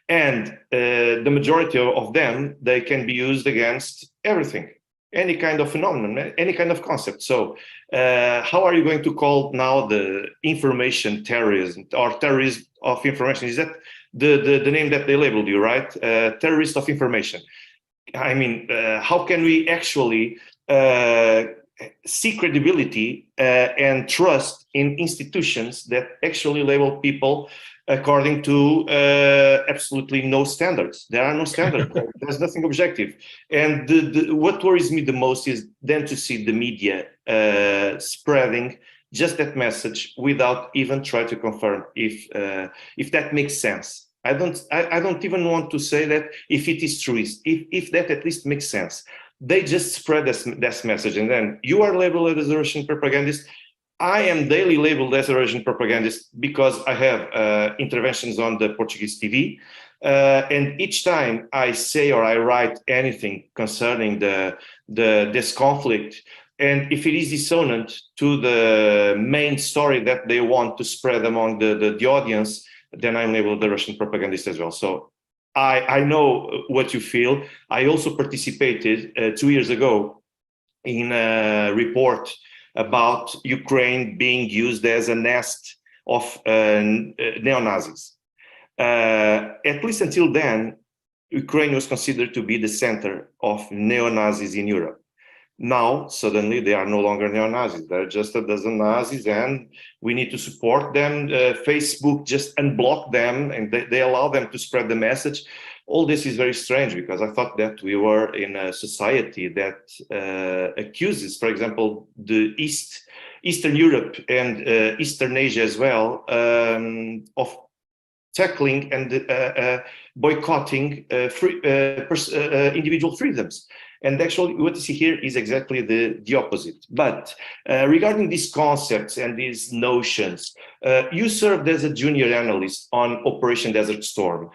And the majority of them, they can be used against everything, any kind of phenomenon, any kind of concept. So how are you going to call now the information terrorism or terrorism of information? Is that the name that they labeled you, right? Terrorist of information. I mean, how can we actually see credibility and trust in institutions that actually label people according to absolutely no standards? There are no standards. There's nothing objective. And what worries me the most is then to see the media spreading just that message without even trying to confirm if that makes sense. I don't even want to say that if it is true, if that at least makes sense. They just spread this message, and then you are labeled as a Russian propagandist. I am daily labeled as a Russian propagandist because I have interventions on the Portuguese TV. And each time I say or I write anything concerning this conflict, and if it is dissonant to the main story that they want to spread among the audience, then I'm labeled the Russian propagandist as well. So I know what you feel. I also participated 2 years ago in a report about Ukraine being used as a nest of neo-Nazis. At least until then, Ukraine was considered to be the center of neo-Nazis in Europe. Now, suddenly, they are no longer neo-Nazis. They're just a dozen Nazis, and we need to support them. Facebook just unblocked them, and they allow them to spread the message. All this is very strange because I thought that we were in a society that accuses, for example, the Eastern Europe and Eastern Asia as well of tackling and boycotting individual freedoms. And actually, what you see here is exactly the opposite. But regarding these concepts and these notions, you served as a junior analyst on Operation Desert Storm,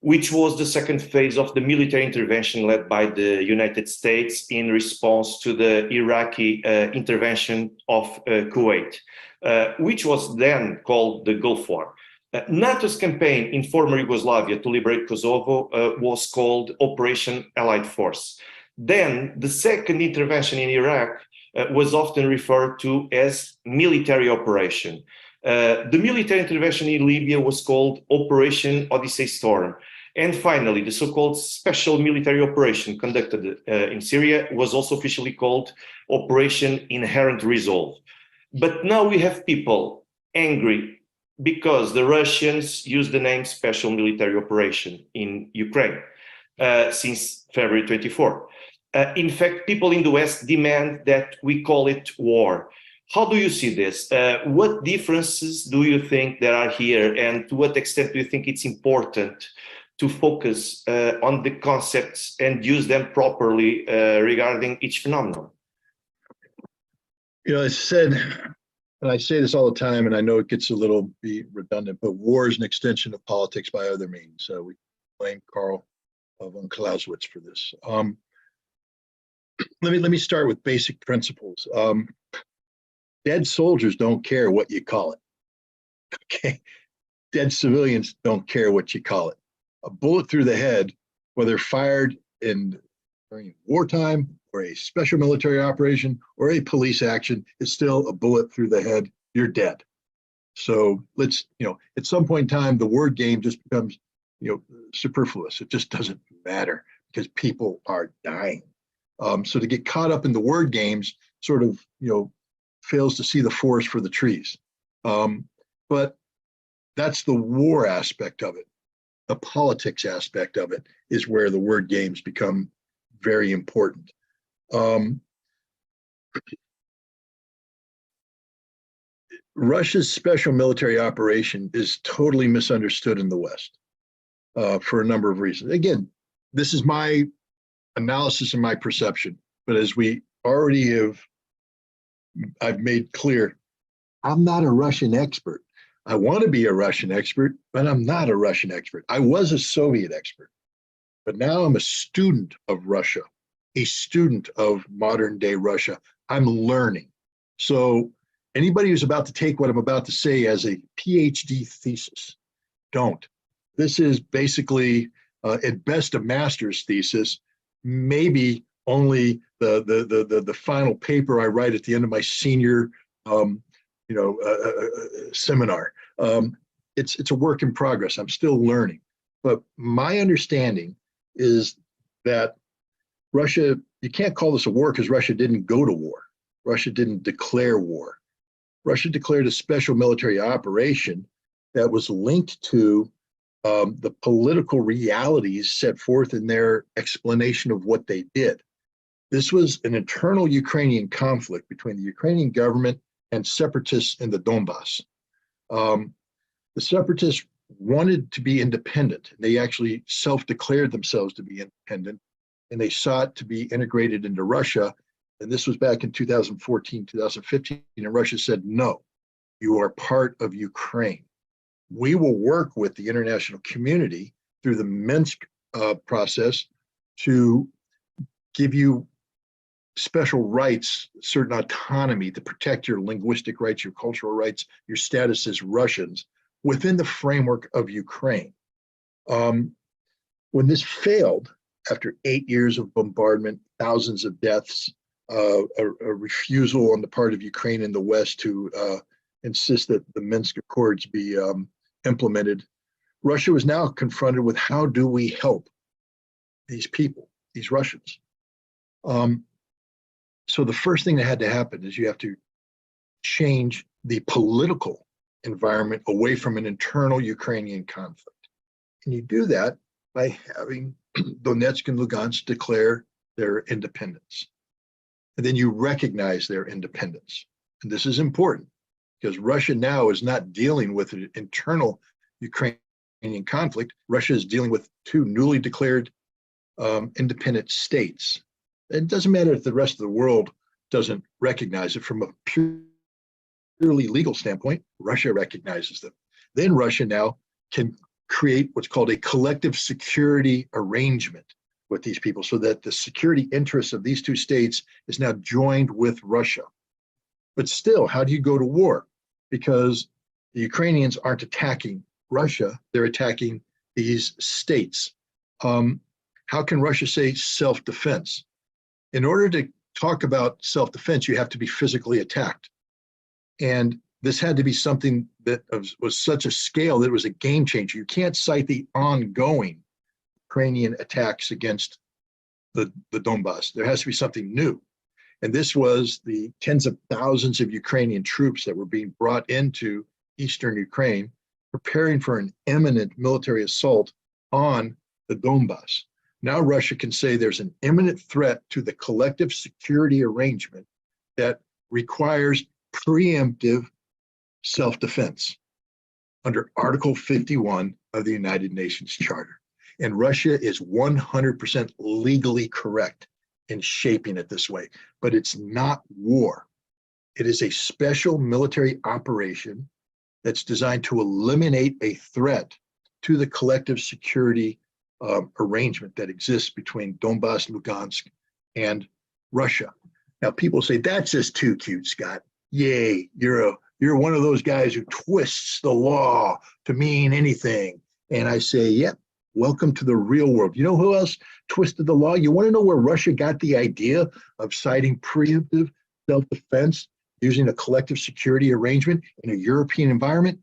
which was the second phase of the military intervention led by the United States in response to the Iraqi intervention of Kuwait, which was then called the Gulf War. NATO's campaign in former Yugoslavia to liberate Kosovo was called Operation Allied Force. Then the second intervention in Iraq was often referred to as military operation. The military intervention in Libya was called Operation Odyssey Storm. And finally, the so-called special military operation conducted in Syria was also officially called Operation Inherent Resolve. But now we have people angry because the Russians use the name special military operation in Ukraine since February 24. In fact, people in the West demand that we call it war. How do you see this? What differences do you think there are here? And to what extent do you think it's important to focus on the concepts and use them properly regarding each phenomenon? You know, I said, and I say this all the time, and I know it gets a little redundant, but war is an extension of politics by other means. We blame Karl von Clausewitz for this. Let me start with basic principles. Dead soldiers don't care what you call it. Okay, dead civilians don't care what you call it. A bullet through the head, whether fired during wartime or a special military operation or a police action is still a bullet through the head. You're dead. So let's, at some point in time, the word game just becomes, superfluous. It just doesn't matter because people are dying. So to get caught up in the word games sort of, fails to see the forest for the trees. But that's the war aspect of it. The politics aspect of it is where the word games become very important. Russia's special military operation is totally misunderstood in the West for a number of reasons. Again, this is my analysis and my perception, but as we already I've made clear, I'm not a Russian expert. I want to be a Russian expert, but I'm not a Russian expert. I was a Soviet expert, but now I'm a student of Russia, a student of modern day Russia. I'm learning. So anybody who's about to take what I'm about to say as a PhD thesis, don't. This is basically, at best, a master's thesis, maybe only the final paper I write at the end of my senior seminar. It's a work in progress. I'm still learning. But my understanding is that Russia, you can't call this a war because Russia didn't go to war. Russia didn't declare war. Russia declared a special military operation that was linked to the political realities set forth in their explanation of what they did. This was an internal Ukrainian conflict between the Ukrainian government and separatists in the Donbass. The separatists wanted to be independent. They actually self-declared themselves to be independent, and they sought to be integrated into Russia. And this was back in 2014, 2015, and Russia said, no, you are part of Ukraine. We will work with the international community through the Minsk process to give you special rights, certain autonomy to protect your linguistic rights, your cultural rights, your status as Russians within the framework of Ukraine. When this failed, after 8 years of bombardment, thousands of deaths, a refusal on the part of Ukraine and the West to insist that the Minsk Accords be implemented, Russia was now confronted with how do we help these people, these Russians? So the first thing that had to happen is you have to change the political environment away from an internal Ukrainian conflict. And you do that by having Donetsk and Lugansk declare their independence. And then you recognize their independence. And this is important because Russia now is not dealing with an internal Ukrainian conflict. Russia is dealing with two newly declared independent states. It doesn't matter if the rest of the world doesn't recognize it from a purely legal standpoint. Russia recognizes them. Then Russia now can create what's called a collective security arrangement with these people so that the security interests of these two states is now joined with Russia. But still, how do you go to war? Because the Ukrainians aren't attacking Russia, they're attacking these states. How can Russia say self-defense? In order to talk about self-defense, you have to be physically attacked. And this had to be something that was such a scale that it was a game changer. You can't cite the ongoing Ukrainian attacks against the Donbass. There has to be something new. And this was the tens of thousands of Ukrainian troops that were being brought into eastern Ukraine, preparing for an imminent military assault on the Donbass. Now Russia can say there's an imminent threat to the collective security arrangement that requires preemptive self-defense under Article 51 of the United Nations Charter. And Russia is 100% legally correct in shaping it this way, but it's not war. It is a special military operation that's designed to eliminate a threat to the collective security arrangement that exists between Donbass, Lugansk, and Russia. Now, people say, that's just too cute, Scott. Yay, you're one of those guys who twists the law to mean anything. And I say, yep, Welcome to the real world. You know who else twisted the law? You want to know where Russia got the idea of citing preemptive self-defense using a collective security arrangement in a European environment?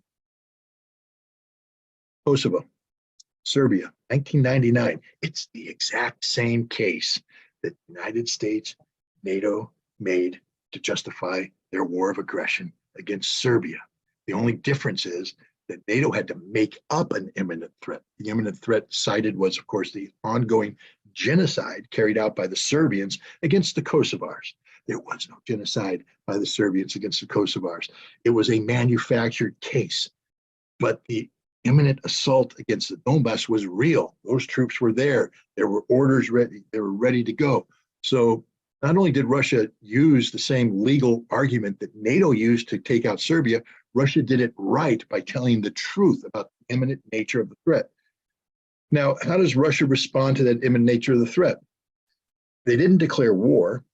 Kosovo, Serbia, 1999. It's the exact same case that the United States, NATO made to justify their war of aggression against Serbia. The only difference is that NATO had to make up an imminent threat. The imminent threat cited was, of course, the ongoing genocide carried out by the Serbians against the Kosovars. There was no genocide by the Serbians against the Kosovars. It was a manufactured case. But the imminent assault against the Donbass was real. Those troops were there. There were orders ready. They were ready to go. So not only did Russia use the same legal argument that NATO used to take out Serbia, Russia did it right by telling the truth about the imminent nature of the threat. Now, how does Russia respond to that imminent nature of the threat? They didn't declare war.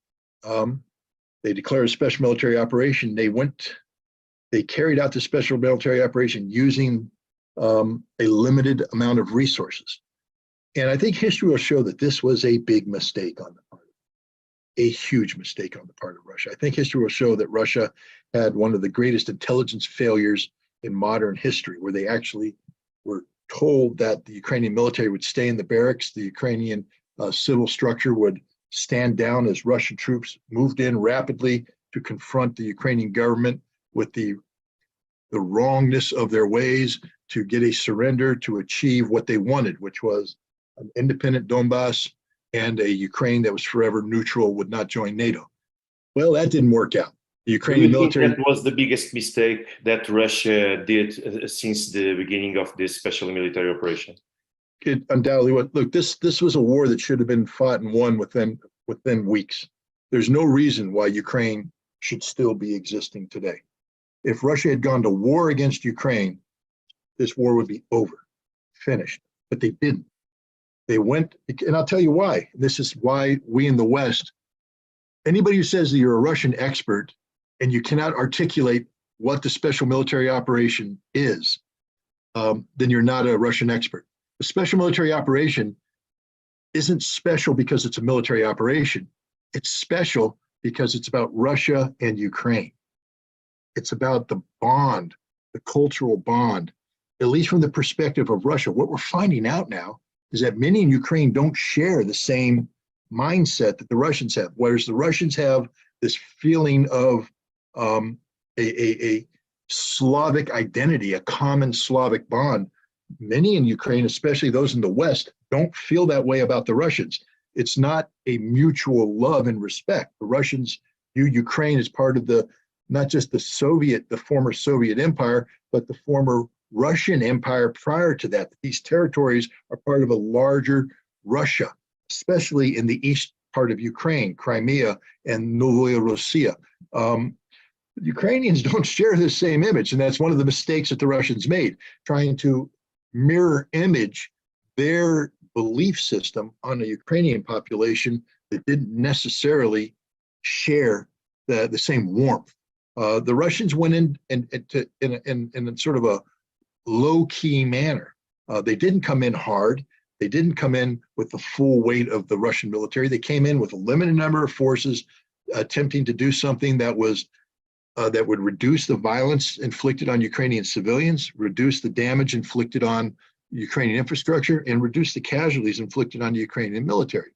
They declared a special military operation. They carried out the special military operation using a limited amount of resources. And I think history will show that this was a big mistake on the part of a huge mistake on the part of Russia. I think history will show that Russia had one of the greatest intelligence failures in modern history, where they actually were told that the Ukrainian military would stay in the barracks, the Ukrainian civil structure would stand down as Russian troops moved in rapidly to confront the Ukrainian government with the wrongness of their ways, to get a surrender, to achieve what they wanted, which was an independent Donbass and a Ukraine that was forever neutral, would not join NATO. Well, that didn't work out. The Ukrainian military. That was the biggest mistake that Russia did since the beginning of this special military operation. It undoubtedly was. Look, this was a war that should have been fought and won within weeks. There's no reason why Ukraine should still be existing today. If Russia had gone to war against Ukraine, this war would be over, finished. But they didn't. They went, and I'll tell you why. This is why we in the West, anybody who says that you're a Russian expert and you cannot articulate what the special military operation is, then you're not a Russian expert. The special military operation isn't special because it's a military operation. It's special because it's about Russia and Ukraine. It's about the bond, the cultural bond, at least from the perspective of Russia. What we're finding out now is that many in Ukraine don't share the same mindset that the Russians have, whereas the Russians have this feeling of a Slavic identity, a common Slavic bond. Many in Ukraine, especially those in the West, don't feel that way about the Russians. It's not a mutual love and respect. The Russians view Ukraine as part of not just the former Soviet Empire, but the former Russian Empire prior to that. These territories are part of a larger Russia, especially in the east part of Ukraine, Crimea and Novaya Russia. Ukrainians don't share the same image, and that's one of the mistakes that the Russians made, trying to mirror image their belief system on the Ukrainian population that didn't necessarily share the same warmth. The Russians went in sort of a low-key manner. They didn't come in hard. They didn't come in with the full weight of the Russian military. They came in with a limited number of forces, attempting to do something that would reduce the violence inflicted on Ukrainian civilians, reduce the damage inflicted on Ukrainian infrastructure, and reduce the casualties inflicted on the Ukrainian military.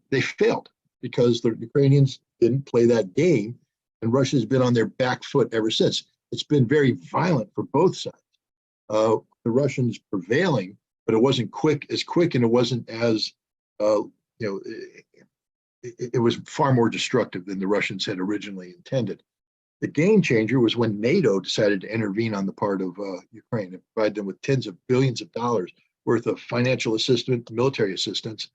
They failed because the Ukrainians didn't play that game, and Russia's been on their back foot ever since. It's been very violent for both sides. The Russians prevailing, but it wasn't as quick, and it wasn't as, it was far more destructive than the Russians had originally intended. The game changer was when NATO decided to intervene on the part of Ukraine and provide them with tens of billions of dollars worth of financial assistance, military assistance.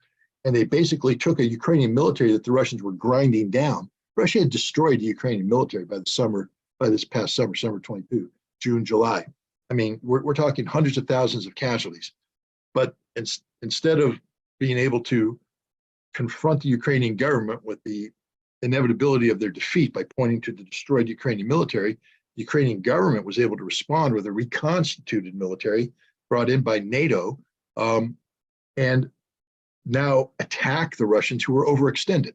And they basically took a Ukrainian military that the Russians were grinding down. Russia had destroyed the Ukrainian military by this past summer, summer 22, June, July. I mean, we're talking hundreds of thousands of casualties. But instead of being able to confront the Ukrainian government with the inevitability of their defeat by pointing to the destroyed Ukrainian military, the Ukrainian government was able to respond with a reconstituted military brought in by NATO and now attack the Russians who were overextended.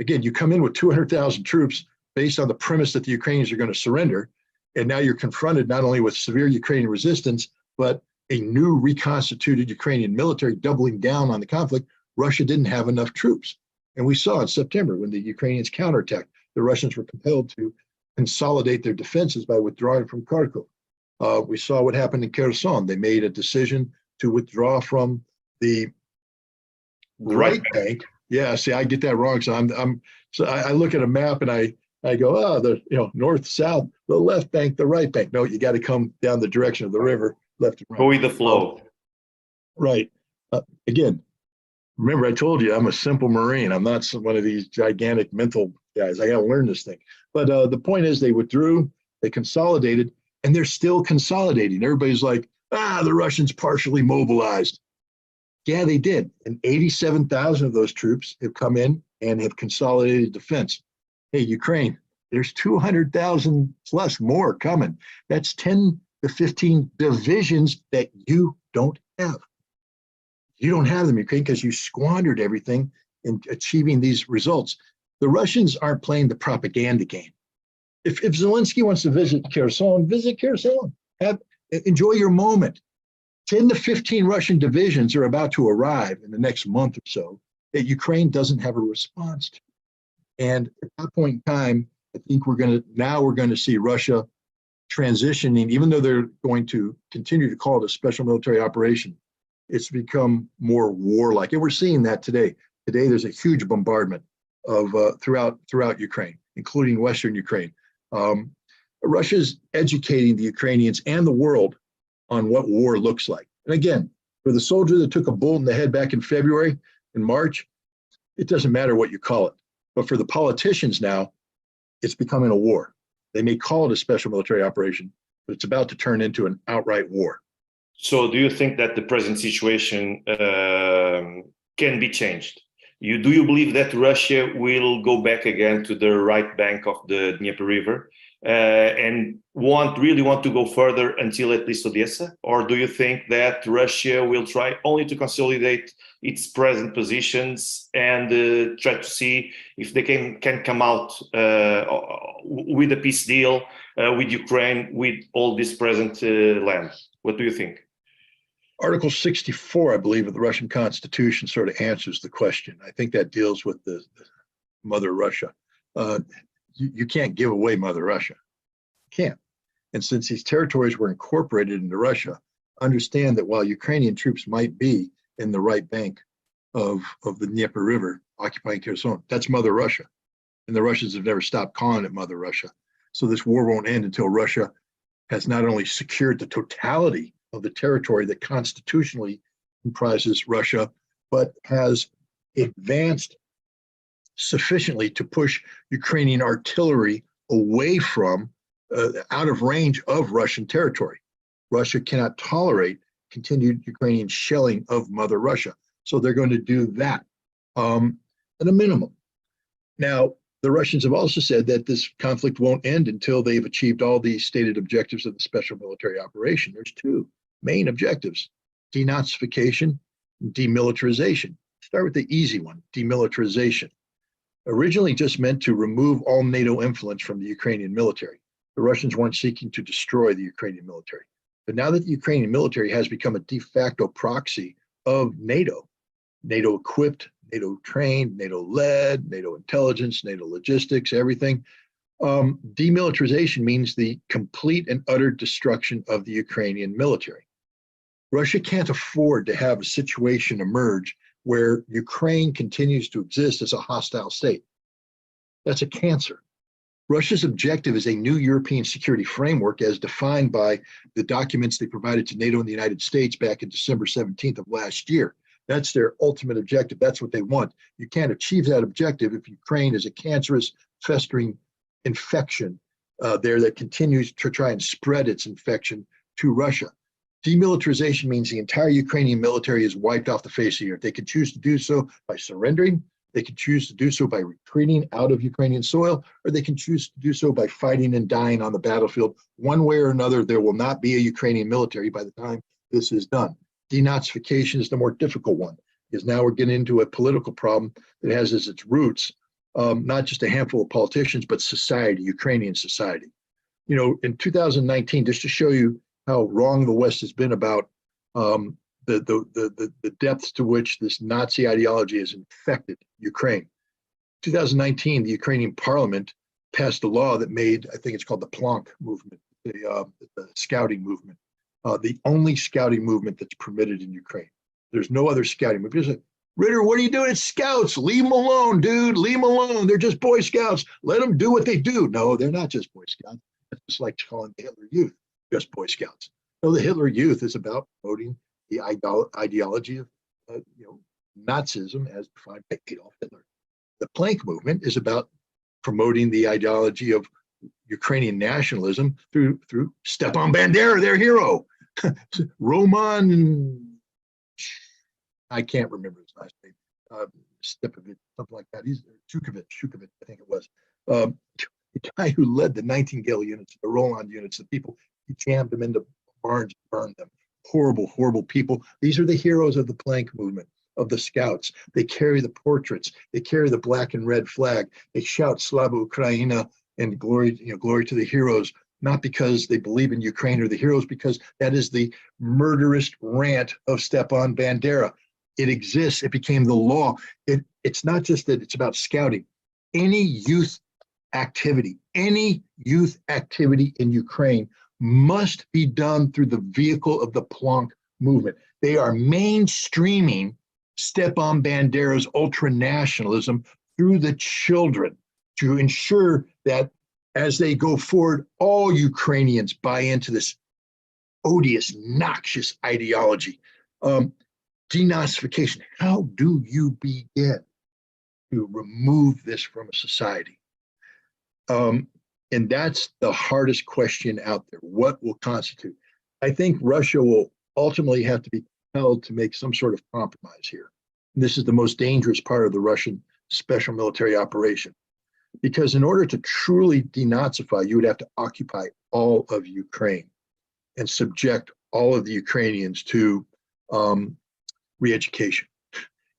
Again, you come in with 200,000 troops based on the premise that the Ukrainians are going to surrender, and now you're confronted not only with severe Ukrainian resistance, but a new reconstituted Ukrainian military doubling down on the conflict. Russia didn't have enough troops. And we saw in September when the Ukrainians counterattacked, the Russians were compelled to consolidate their defenses by withdrawing from Kharkov. We saw what happened in Kherson. They made a decision to withdraw from the right bank. Yeah, see, I get that wrong. So I look at a map and I go, oh, the north, south, the left bank, the right bank. No, you got to come down the direction of the river, left and right. Go with the flow. Right. Again, remember I told you I'm a simple Marine. I'm not one of these gigantic mental guys. I got to learn this thing. But the point is they withdrew, they consolidated, and they're still consolidating. Everybody's like, the Russians partially mobilized. Yeah, they did. And 87,000 of those troops have come in and have consolidated defense. Hey, Ukraine, there's 200,000 plus more coming. That's 10 to 15 divisions that you don't have. You don't have them, Ukraine, because you squandered everything in achieving these results. The Russians aren't playing the propaganda game. If Zelensky wants to visit Kherson, visit Kherson. Enjoy your moment. 10 to 15 Russian divisions are about to arrive in the next month or so that Ukraine doesn't have a response to. And at that point in time, I think we're going to see Russia transitioning, even though they're going to continue to call it a special military operation, it's become more warlike. And we're seeing that today. Today, there's a huge bombardment of throughout Ukraine, including Western Ukraine. Russia's educating the Ukrainians and the world on what war looks like. And again, for the soldier that took a bullet in the head back in February and March, it doesn't matter what you call it. But for the politicians now, it's becoming a war. They may call it a special military operation, but it's about to turn into an outright war. So do you think that the present situation can be changed? Do you believe that Russia will go back again to the right bank of the Dnieper River and really want to go further until at least Odessa? Or do you think that Russia will try only to consolidate its present positions and try to see if they can come out with a peace deal with Ukraine, with all this present land? What do you think? Article 64, I believe, of the Russian Constitution sort of answers the question. I think that deals with the Mother Russia. You can't give away Mother Russia. You can't. And since these territories were incorporated into Russia, understand that while Ukrainian troops might be in the right bank of the Dnieper River, occupying Kherson, that's Mother Russia. And the Russians have never stopped calling it Mother Russia. So this war won't end until Russia has not only secured the totality of the territory that constitutionally comprises Russia, but has advanced sufficiently to push Ukrainian artillery away from, out of range of Russian territory. Russia cannot tolerate continued Ukrainian shelling of Mother Russia. So they're going to do that at a minimum. Now, the Russians have also said that this conflict won't end until they've achieved all the stated objectives of the special military operation. There's two main objectives: denazification and demilitarization. Start with the easy one, demilitarization. Originally just meant to remove all NATO influence from the Ukrainian military. The Russians weren't seeking to destroy the Ukrainian military. But now that the Ukrainian military has become a de facto proxy of NATO, NATO equipped, NATO trained, NATO led, NATO intelligence, NATO logistics, everything, demilitarization means the complete and utter destruction of the Ukrainian military. Russia can't afford to have a situation emerge where Ukraine continues to exist as a hostile state. That's a cancer. Russia's objective is a new European security framework as defined by the documents they provided to NATO and the United States back in December 17th of last year. That's their ultimate objective. That's what they want. You can't achieve that objective if Ukraine is a cancerous, festering infection there that continues to try and spread its infection to Russia. Demilitarization means the entire Ukrainian military is wiped off the face of the earth. They can choose to do so by surrendering. They can choose to do so by retreating out of Ukrainian soil, or they can choose to do so by fighting and dying on the battlefield. One way or another, there will not be a Ukrainian military by the time this is done. denazification is the more difficult one, because now we're getting into a political problem that has as its roots not just a handful of politicians, but society, Ukrainian society. You know, in 2019, just to show you how wrong the West has been about the depths to which this Nazi ideology has infected Ukraine. 2019, the Ukrainian parliament passed a law that made, I think it's called the Plank movement, the scouting movement, the only scouting movement that's permitted in Ukraine. There's no other scouting movement. There's a, Ritter, what are you doing? It's scouts. Leave them alone, dude. Leave them alone. They're just Boy Scouts. Let them do what they do. No, they're not just Boy Scouts. It's just like calling the Hitler Youth just Boy Scouts. No, the Hitler Youth is about promoting the ideology of Nazism as defined by Adolf Hitler. The Plank movement is about promoting the ideology of Ukrainian nationalism through Stepan Bandera, their hero. Roman, I can't remember his last name, Stepovich, something like that. He's Shukovich, I think it was. The guy who led the Nightingale units, the Roland units, the people, he jammed them into barns and burned them. Horrible, horrible people. These are the heroes of the Plank movement, of the Scouts. They carry the portraits. They carry the black and red flag. They shout Slava Ukraina and glory, glory to the heroes, not because they believe in Ukraine or the heroes, because that is the murderous rant of Stepan Bandera. It exists. It became the law. It's not just that it's about scouting. Any youth activity in Ukraine must be done through the vehicle of the Plank movement. They are mainstreaming Stepan Bandera's ultranationalism through the children to ensure that as they go forward, all Ukrainians buy into this odious, noxious ideology. Denazification. How do you begin to remove this from a society? And that's the hardest question out there. What will constitute? I think Russia will ultimately have to be compelled to make some sort of compromise here. And this is the most dangerous part of the Russian special military operation. Because in order to truly denazify, you would have to occupy all of Ukraine and subject all of the Ukrainians to re-education.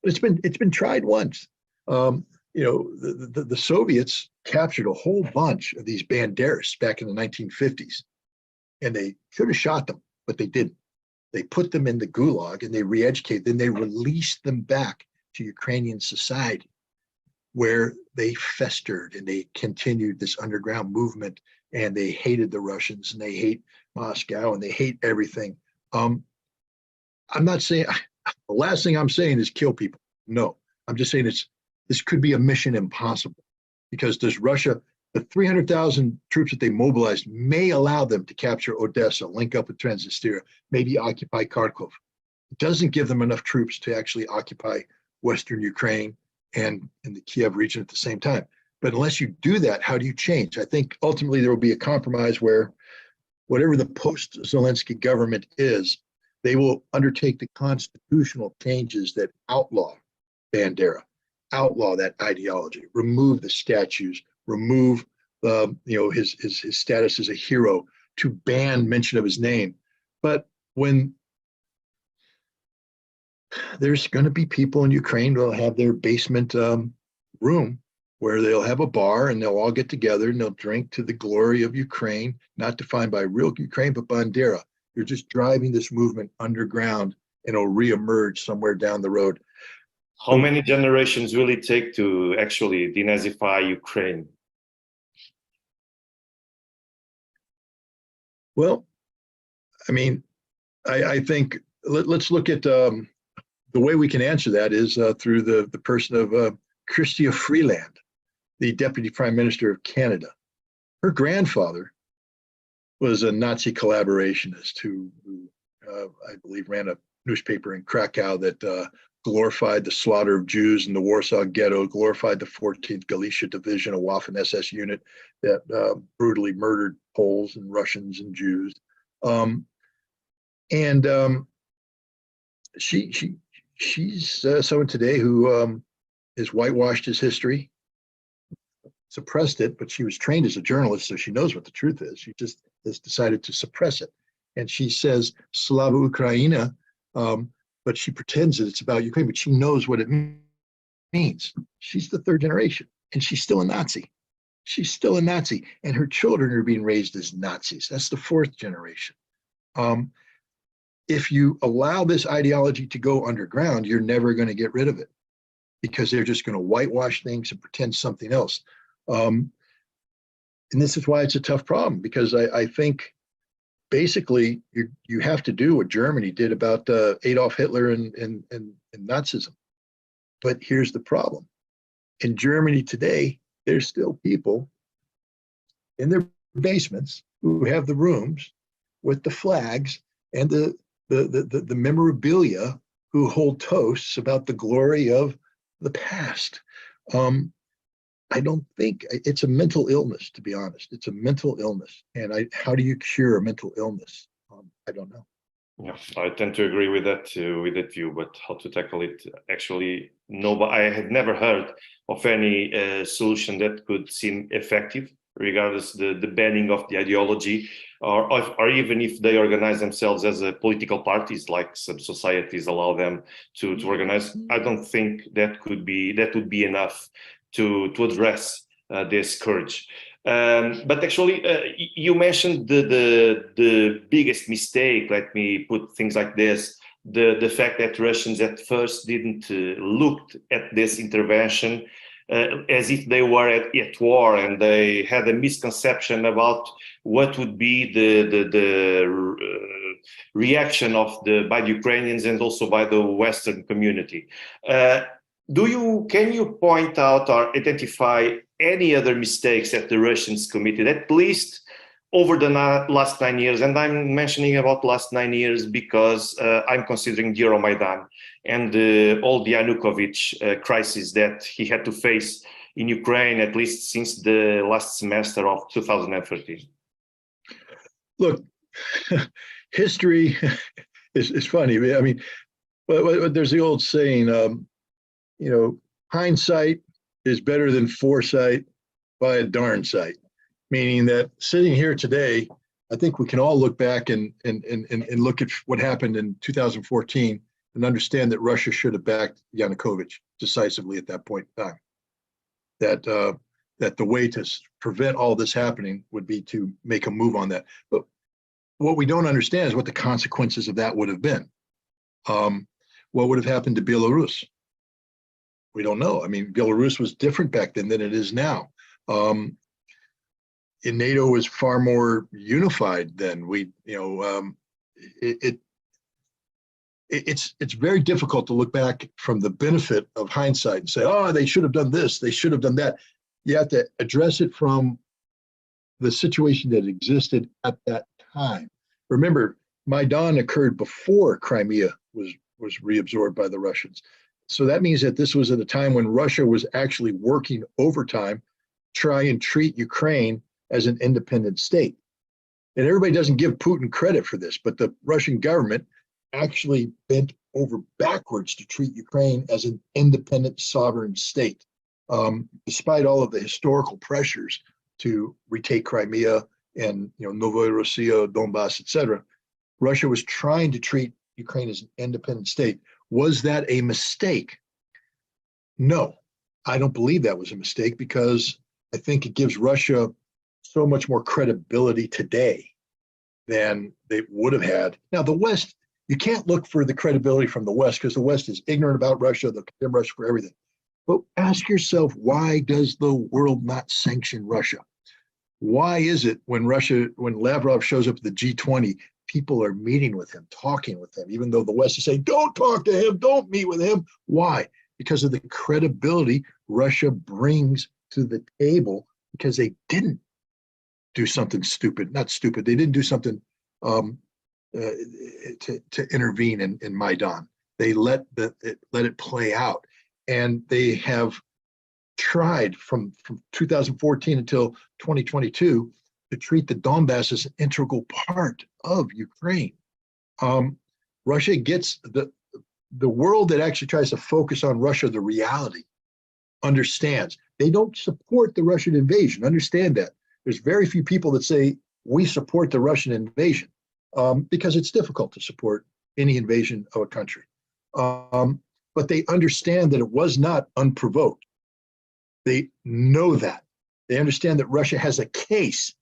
It's been tried once. The Soviets captured a whole bunch of these Banderas back in the 1950s, and they should have shot them, but they didn't. They put them in the gulag and they re-educated, then they released them back to Ukrainian society, where they festered and they continued this underground movement, and they hated the Russians and they hate Moscow and they hate everything. I'm not saying, the last thing I'm saying is kill people. No, I'm just saying this could be a mission impossible, because does Russia, the 300,000 troops that they mobilized may allow them to capture Odessa, link up with Transnistria, maybe occupy Kharkov. It doesn't give them enough troops to actually occupy Western Ukraine and in the Kiev region at the same time. But unless you do that, how do you change? I think ultimately there will be a compromise where whatever the post-Zelensky government is, they will undertake the constitutional changes that outlaw Bandera, outlaw that ideology, remove the statues, remove his status as a hero, to ban mention of his name. But when there's going to be people in Ukraine who'll have their basement room where they'll have a bar and they'll all get together and they'll drink to the glory of Ukraine, not defined by real Ukraine, but Bandera. You're just driving this movement underground, and it'll reemerge somewhere down the road. How many generations will it take to actually denazify Ukraine? Well, I mean, I think let's look at the way we can answer that is through the person of Chrystia Freeland, the Deputy Prime Minister of Canada. Her grandfather was a Nazi collaborationist who I believe ran a newspaper in Krakow that glorified the slaughter of Jews in the Warsaw Ghetto, glorified the 14th Galicia Division, a Waffen SS unit that brutally murdered Poles and Russians and Jews. She's someone today who has whitewashed his history, suppressed it, but she was trained as a journalist, so she knows what the truth is. She just has decided to suppress it. And she says Slava Ukraina But she pretends that it's about Ukraine, but she knows what it means. She's the third generation, and she's still a Nazi. She's still a Nazi, and her children are being raised as Nazis. That's the fourth generation. If you allow this ideology to go underground, you're never going to get rid of it because they're just going to whitewash things and pretend something else. And this is why it's a tough problem, because I think basically you have to do what Germany did about Adolf Hitler and Nazism. But here's the problem. In Germany today, there's still people in their basements who have the rooms with the flags and the memorabilia, who hold toasts about the glory of the past. I don't think it's a mental illness, to be honest. It's a mental illness. And how do you cure a mental illness? I don't know. Yeah, I tend to agree with that view, but how to tackle it? Actually, no, I have never heard of any solution that could seem effective, regardless the banning of the ideology, or even if they organize themselves as political parties, like some societies allow them to organize. I don't think that would be enough to address this scourge. But actually, you mentioned the biggest mistake. Let me put things like this: the fact that Russians at first didn't look at this intervention as if they were at war, and they had a misconception about what would be the reaction by the Ukrainians and also by the Western community. Can you point out or identify any other mistakes that the Russians committed, at least over the last 9 years? And I'm mentioning about the last 9 years because I'm considering the Euromaidan and all the Yanukovych crisis that he had to face in Ukraine, at least since the last semester of 2013. Look, history is funny. I mean, but there's the old saying, hindsight is better than foresight by a darn sight. Meaning that sitting here today, I think we can all look back and look at what happened in 2014 and understand that Russia should have backed Yanukovych decisively at that point in time. That the way to prevent all this happening would be to make a move on that. But what we don't understand is what the consequences of that would have been. What would have happened to Belarus? We don't know. I mean, Belarus was different back then than it is now. In NATO was far more unified then. It's very difficult to look back from the benefit of hindsight and say, oh, they should have done this, they should have done that. You have to address it from the situation that existed at that time. Remember, Maidan occurred before Crimea was reabsorbed by the Russians. So that means that this was at a time when Russia was actually working overtime, try and treat Ukraine as an independent state. And everybody doesn't give Putin credit for this, but the Russian government actually bent over backwards to treat Ukraine as an independent sovereign state, despite all of the historical pressures to retake Crimea and Novorossiya, Donbass, etc. Russia was trying to treat Ukraine as an independent state. Was that a mistake? No, I don't believe that was a mistake, because I think it gives Russia so much more credibility today than they would have had. Now, the West, you can't look for the credibility from the West, because the West is ignorant about Russia. They'll condemn Russia for everything. But ask yourself, why does the world not sanction Russia? Why is it when Lavrov shows up at the G20, people are meeting with him, talking with him, even though the West is saying, don't talk to him, don't meet with him? Why? Because of the credibility Russia brings to the table, because they didn't do something stupid. Not stupid. They didn't do something to intervene in Maidan. They let it play out. And they have tried from 2014 until 2022 to treat the Donbass as an integral part of Ukraine. Russia gets the world that actually tries to focus on Russia, the reality, understands. They don't support the Russian invasion. Understand that. There's very few people that say we support the Russian invasion, because it's difficult to support any invasion of a country. But they understand that it was not unprovoked. They know that. They understand that Russia has a case.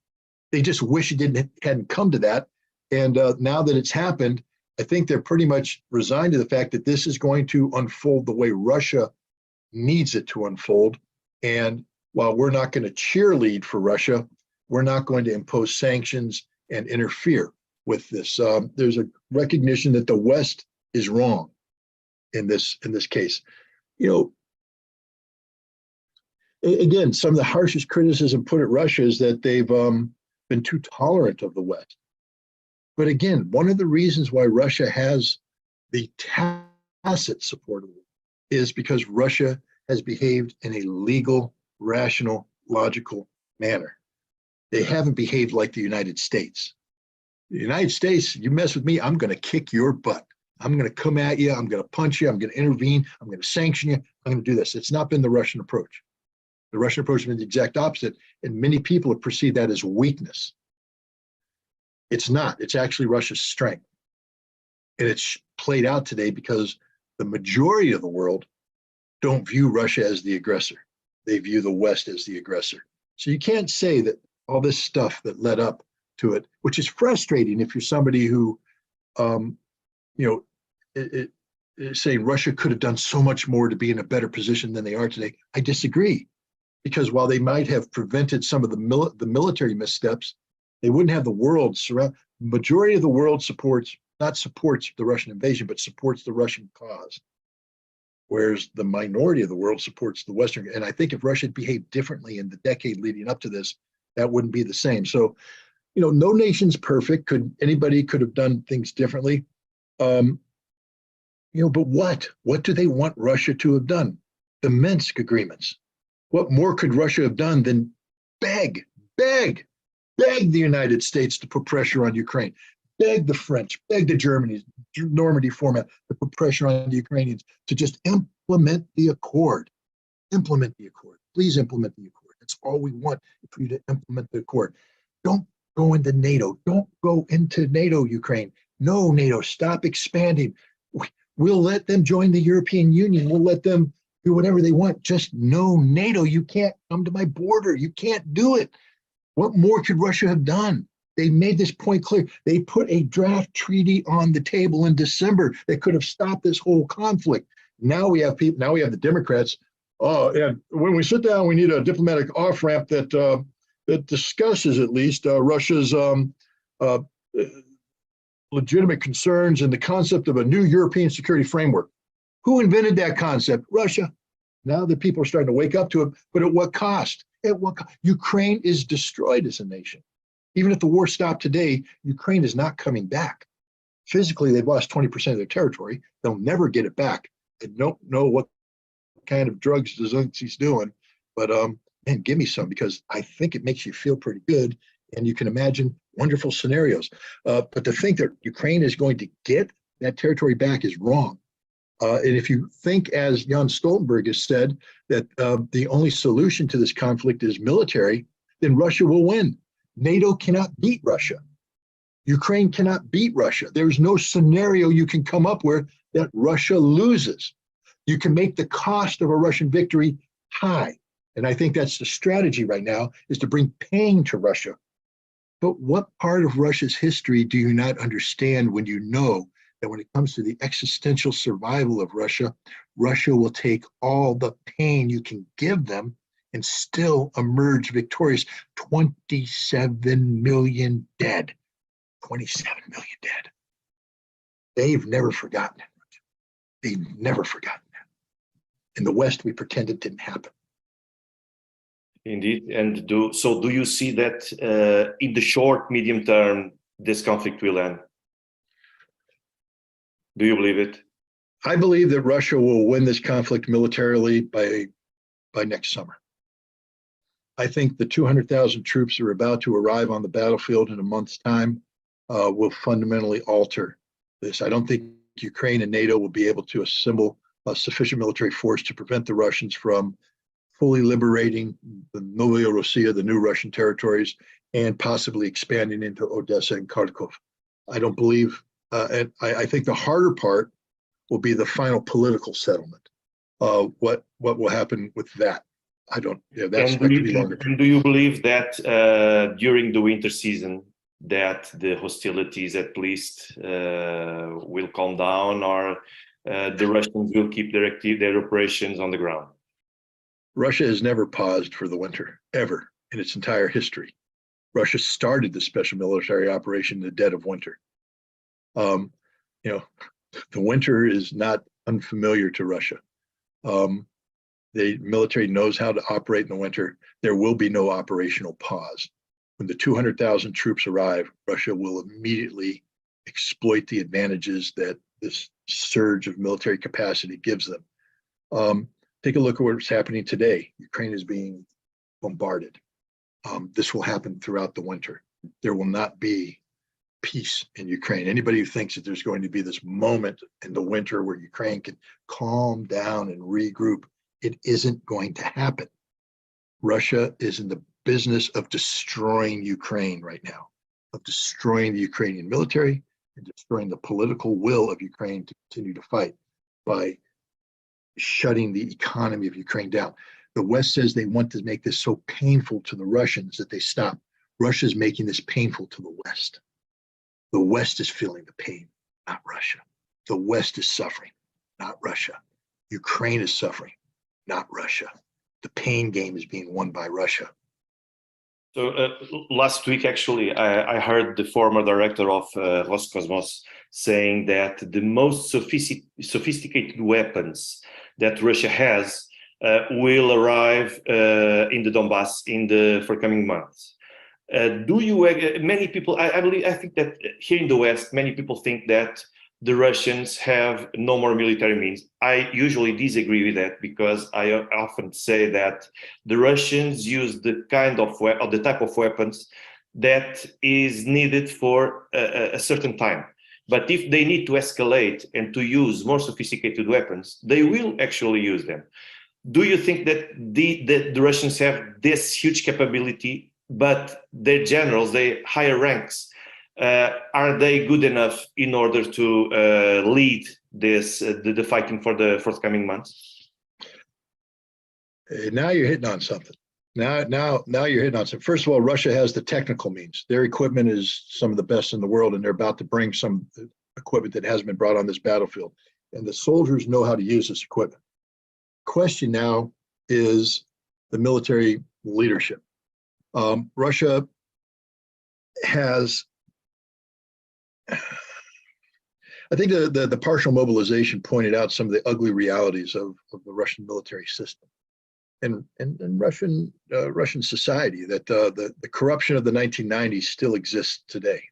They just wish it hadn't come to that. And now that it's happened, I think they're pretty much resigned to the fact that this is going to unfold the way Russia needs it to unfold. And while we're not going to cheerlead for Russia, we're not going to impose sanctions and interfere with this. There's a recognition that the West is wrong in this case. You know, again, some of the harshest criticism put at Russia is that they've been too tolerant of the West. But again, one of the reasons why Russia has the tacit support of the West is because Russia has behaved in a legal, rational, logical manner. They haven't behaved like the United States. The United States, you mess with me, I'm going to kick your butt. I'm going to come at you. I'm going to punch you. I'm going to intervene. I'm going to sanction you. I'm going to do this. It's not been the Russian approach. The Russian approach has been the exact opposite, and many people have perceived that as weakness. It's not. It's actually Russia's strength. And it's played out today because the majority of the world don't view Russia as the aggressor. They view the West as the aggressor. So you can't say that all this stuff that led up to it, which is frustrating if you're somebody who, saying Russia could have done so much more to be in a better position than they are today. I disagree, because while they might have prevented some of the military missteps, they wouldn't have the world surround. Majority of the world not supports the Russian invasion, but supports the Russian cause. Whereas the minority of the world supports the Western. And I think if Russia had behaved differently in the decade leading up to this, that wouldn't be the same. So, no nation's perfect. Anybody could have done things differently. But what do they want Russia to have done? The Minsk agreements. What more could Russia have done than beg the United States to put pressure on Ukraine, beg the French, beg the Germans, Normandy format to put pressure on the Ukrainians to just implement the accord. Implement the accord. Please implement the accord. That's all we want for you to implement the accord. Don't go into NATO. Don't go into NATO, Ukraine. No, NATO, stop expanding. We'll let them join the European Union. We'll let them do whatever they want. Just no, NATO, you can't come to my border. You can't do it. What more could Russia have done? They made this point clear. They put a draft treaty on the table in December that could have stopped this whole conflict. Now we have people. Now we have the Democrats. And when we sit down, we need a diplomatic off-ramp that discusses at least Russia's legitimate concerns and the concept of a new European security framework. Who invented that concept? Russia. Now the people are starting to wake up to it, but at what cost? Ukraine is destroyed as a nation. Even if the war stopped today, Ukraine is not coming back. Physically, they've lost 20% of their territory. They'll never get it back. I don't know what kind of drugs Zelensky's doing, but man, give me some, because I think it makes you feel pretty good, and you can imagine wonderful scenarios. But to think that Ukraine is going to get that territory back is wrong. And if you think, as Jan Stoltenberg has said, that the only solution to this conflict is military, then Russia will win. NATO cannot beat Russia. Ukraine cannot beat Russia. There's no scenario you can come up with that Russia loses. You can make the cost of a Russian victory high. And I think that's the strategy right now, is to bring pain to Russia. But what part of Russia's history do you not understand when you know that when it comes to the existential survival of Russia, Russia will take all the pain you can give them and still emerge victorious? 27 million dead. 27 million dead. They've never forgotten it. They've never forgotten that. In the West, we pretend it didn't happen. Indeed. And do you see that in the short, medium term, this conflict will end? Do you believe it? I believe that Russia will win this conflict militarily by next summer. I think the 200,000 troops that are about to arrive on the battlefield in a month's time will fundamentally alter this. I don't think Ukraine and NATO will be able to assemble a sufficient military force to prevent the Russians from fully liberating the Novorossiya, the new Russian territories, and possibly expanding into Odessa and Kharkov. I don't believe And I think the harder part will be the final political settlement. What will happen with that? I don't. Yeah, that could be longer term. And do you believe that during the winter season that the hostilities at least will calm down, or the Russians will keep their operations on the ground? Russia has never paused for the winter, ever, in its entire history. Russia started the special military operation in the dead of winter. Um, you know, the winter is not unfamiliar to Russia. The military knows how to operate in the winter. There will be no operational pause. When the 200,000 troops arrive, Russia will immediately exploit the advantages that this surge of military capacity gives them. Take a look at what's happening today. Ukraine is being bombarded. This will happen throughout the winter. There will not be peace in Ukraine. Anybody who thinks that there's going to be this moment in the winter where Ukraine can calm down and regroup, it isn't going to happen. Russia is in the business of destroying Ukraine right now, of destroying the Ukrainian military and destroying the political will of Ukraine to continue to fight by shutting the economy of Ukraine down. The West says they want to make this so painful to the Russians that they stop. Russia is making this painful to the West. The West is feeling the pain, not Russia. The West is suffering, not Russia. Ukraine is suffering, not Russia. The pain game is being won by Russia. So last week, actually, I heard the former director of Roscosmos saying that the most sophisticated weapons that Russia has will arrive in the Donbass in the forthcoming months. Many people, I think that here in the West, many people think that the Russians have no more military means. I usually disagree with that, because I often say that the Russians use the type of weapons that is needed for a certain time. But if they need to escalate and to use more sophisticated weapons, they will actually use them. Do you think that the Russians have this huge capability, but their generals, their higher ranks, are they good enough in order to lead the fighting for the forthcoming months? Now you're hitting on something. Now you're hitting on something. First of all, Russia has the technical means. Their equipment is some of the best in the world, and they're about to bring some equipment that hasn't been brought on this battlefield. And the soldiers know how to use this equipment. Question now is the military leadership. Russia has, I think the partial mobilization pointed out some of the ugly realities of the Russian military system and Russian society, that the corruption of the 1990s still exists today,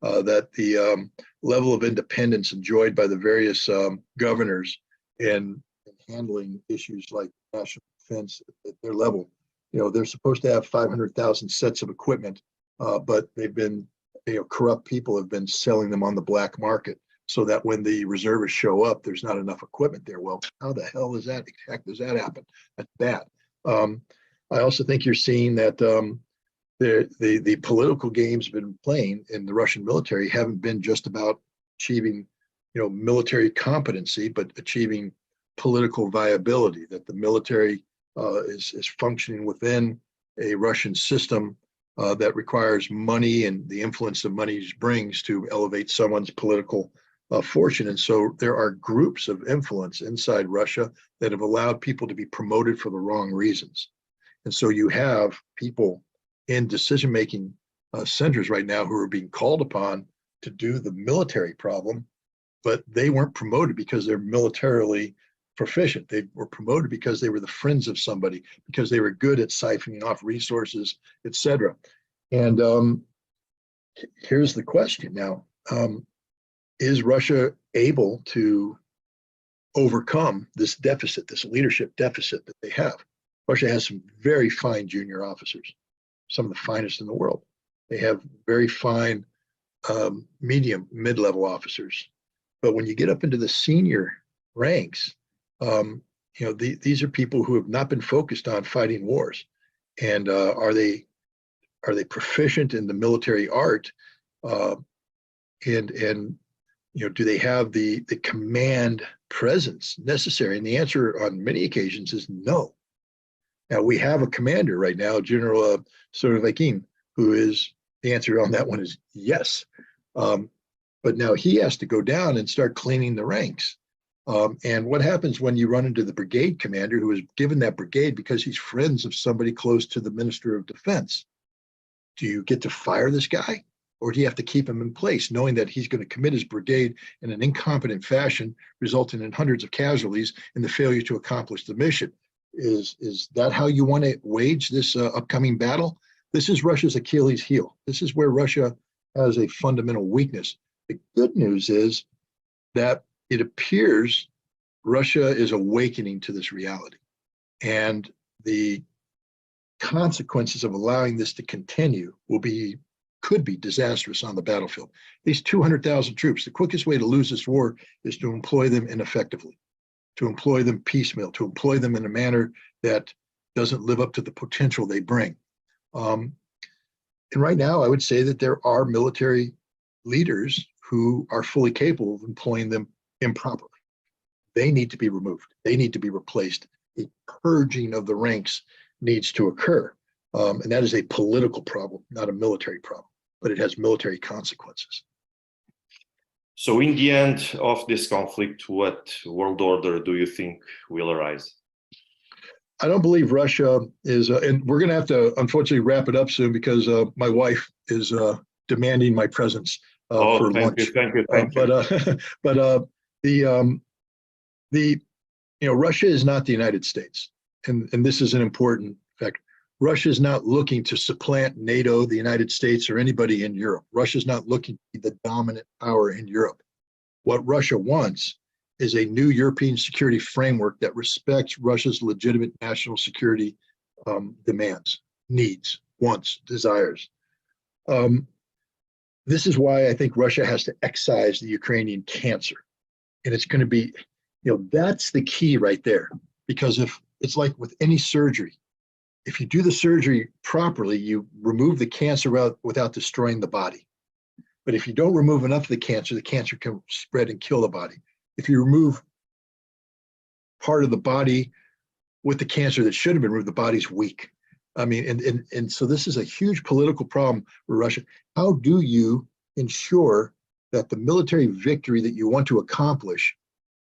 that the level of independence enjoyed by the various governors in handling issues like national defense at their level. They're supposed to have 500,000 sets of equipment, but they've been, corrupt people have been selling them on the black market, so that when the reservists show up, there's not enough equipment there. Well, how the hell does that happen? That's bad. I also think you're seeing that the political games have been playing in the Russian military haven't been just about achieving, military competency, but achieving political viability, that the military is functioning within a Russian system that requires money and the influence that money brings to elevate someone's political fortune. And so there are groups of influence inside Russia that have allowed people to be promoted for the wrong reasons. And so you have people in decision-making centers right now who are being called upon to do the military problem, but they weren't promoted because they're militarily proficient. They were promoted because they were the friends of somebody, because they were good at siphoning off resources, etc. And here's the question now. Is Russia able to overcome this deficit, this leadership deficit that they have? Russia has some very fine junior officers, some of the finest in the world. They have very fine medium, mid-level officers. But when you get up into the senior ranks, these are people who have not been focused on fighting wars. And are they proficient in the military art? And Do they have the command presence necessary? And the answer on many occasions is no. Now we have a commander right now, General Sorovikin, who is, the answer on that one is yes. But now he has to go down and start cleaning the ranks. And what happens when you run into the brigade commander who is given that brigade because he's friends of somebody close to the Minister of Defense? Do you get to fire this guy? Or do you have to keep him in place, knowing that he's going to commit his brigade in an incompetent fashion, resulting in hundreds of casualties and the failure to accomplish the mission? Is that how you want to wage this upcoming battle? This is Russia's Achilles heel. This is where Russia has a fundamental weakness. The good news is that it appears Russia is awakening to this reality. And the consequences of allowing this to continue could be disastrous on the battlefield. These 200,000 troops, the quickest way to lose this war is to employ them ineffectively, to employ them piecemeal, to employ them in a manner that doesn't live up to the potential they bring. And right now, I would say that there are military leaders who are fully capable of employing them improperly. They need to be removed. They need to be replaced. A purging of the ranks needs to occur. And that is a political problem, not a military problem, but it has military consequences. So in the end of this conflict, what world order do you think will arise? I don't believe Russia is, and we're going to have to unfortunately wrap it up soon because my wife is demanding my presence for lunch. Thank you. But Russia is not the United States, and this is an important fact. Russia is not looking to supplant NATO, the United States, or anybody in Europe. Russia is not looking to be the dominant power in Europe. What Russia wants is a new European security framework that respects Russia's legitimate national security demands, needs, wants, desires. This is why I think Russia has to excise the Ukrainian cancer. And it's going to be, that's the key right there. Because if it's like with any surgery, if you do the surgery properly, you remove the cancer without destroying the body. But if you don't remove enough of the cancer can spread and kill the body. If you remove part of the body with the cancer that should have been removed, the body's weak. I mean, and so this is a huge political problem for Russia. How do you ensure that the military victory that you want to accomplish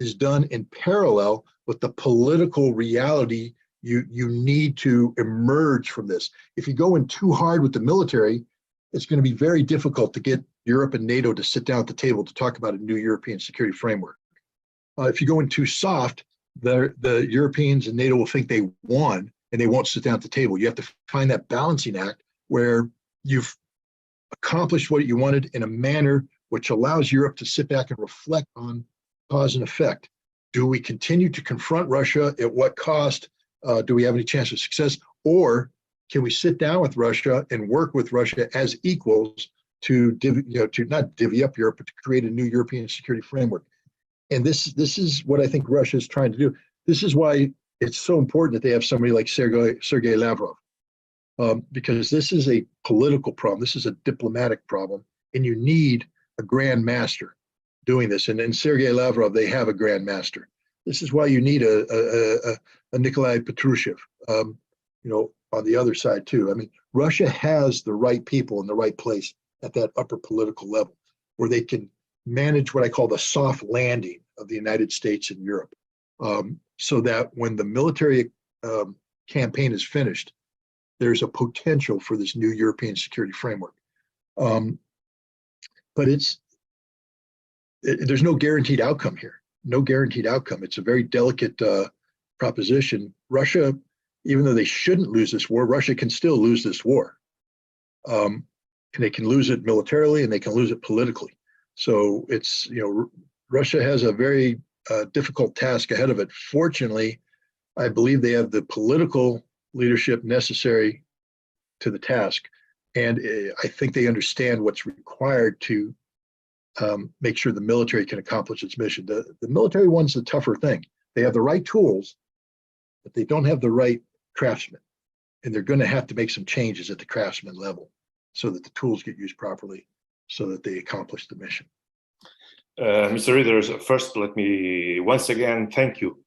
is done in parallel with the political reality you need to emerge from this? If you go in too hard with the military, it's going to be very difficult to get Europe and NATO to sit down at the table to talk about a new European security framework. If you go in too soft, the Europeans and NATO will think they won and they won't sit down at the table. You have to find that balancing act where you've accomplished what you wanted in a manner which allows Europe to sit back and reflect on cause and effect. Do we continue to confront Russia? At what cost? Do we have any chance of success? Or can we sit down with Russia and work with Russia as equals to not divvy up Europe, but to create a new European security framework? And this is what I think Russia is trying to do. This is why it's so important that they have somebody like Sergei Lavrov, because this is a political problem. This is a diplomatic problem, and you need a grand master doing this. And in Sergei Lavrov, they have a grand master. This is why you need a Nikolai Patrushev, on the other side too. I mean, Russia has the right people in the right place at that upper political level where they can manage what I call the soft landing of the United States and Europe, so that when the military campaign is finished, there's a potential for this new European security framework. But there's no guaranteed outcome here. No guaranteed outcome. It's a very delicate proposition. Russia, even though they shouldn't lose this war, Russia can still lose this war. And they can lose it militarily and they can lose it politically. So it's, Russia has a very difficult task ahead of it. Fortunately, I believe they have the political leadership necessary to the task. And I think they understand what's required to make sure the military can accomplish its mission. The military one's the tougher thing. They have the right tools, but they don't have the right craftsmen. And they're going to have to make some changes at the craftsman level so that the tools get used properly, so that they accomplish the mission. Mr. Ritter, first, let me once again thank you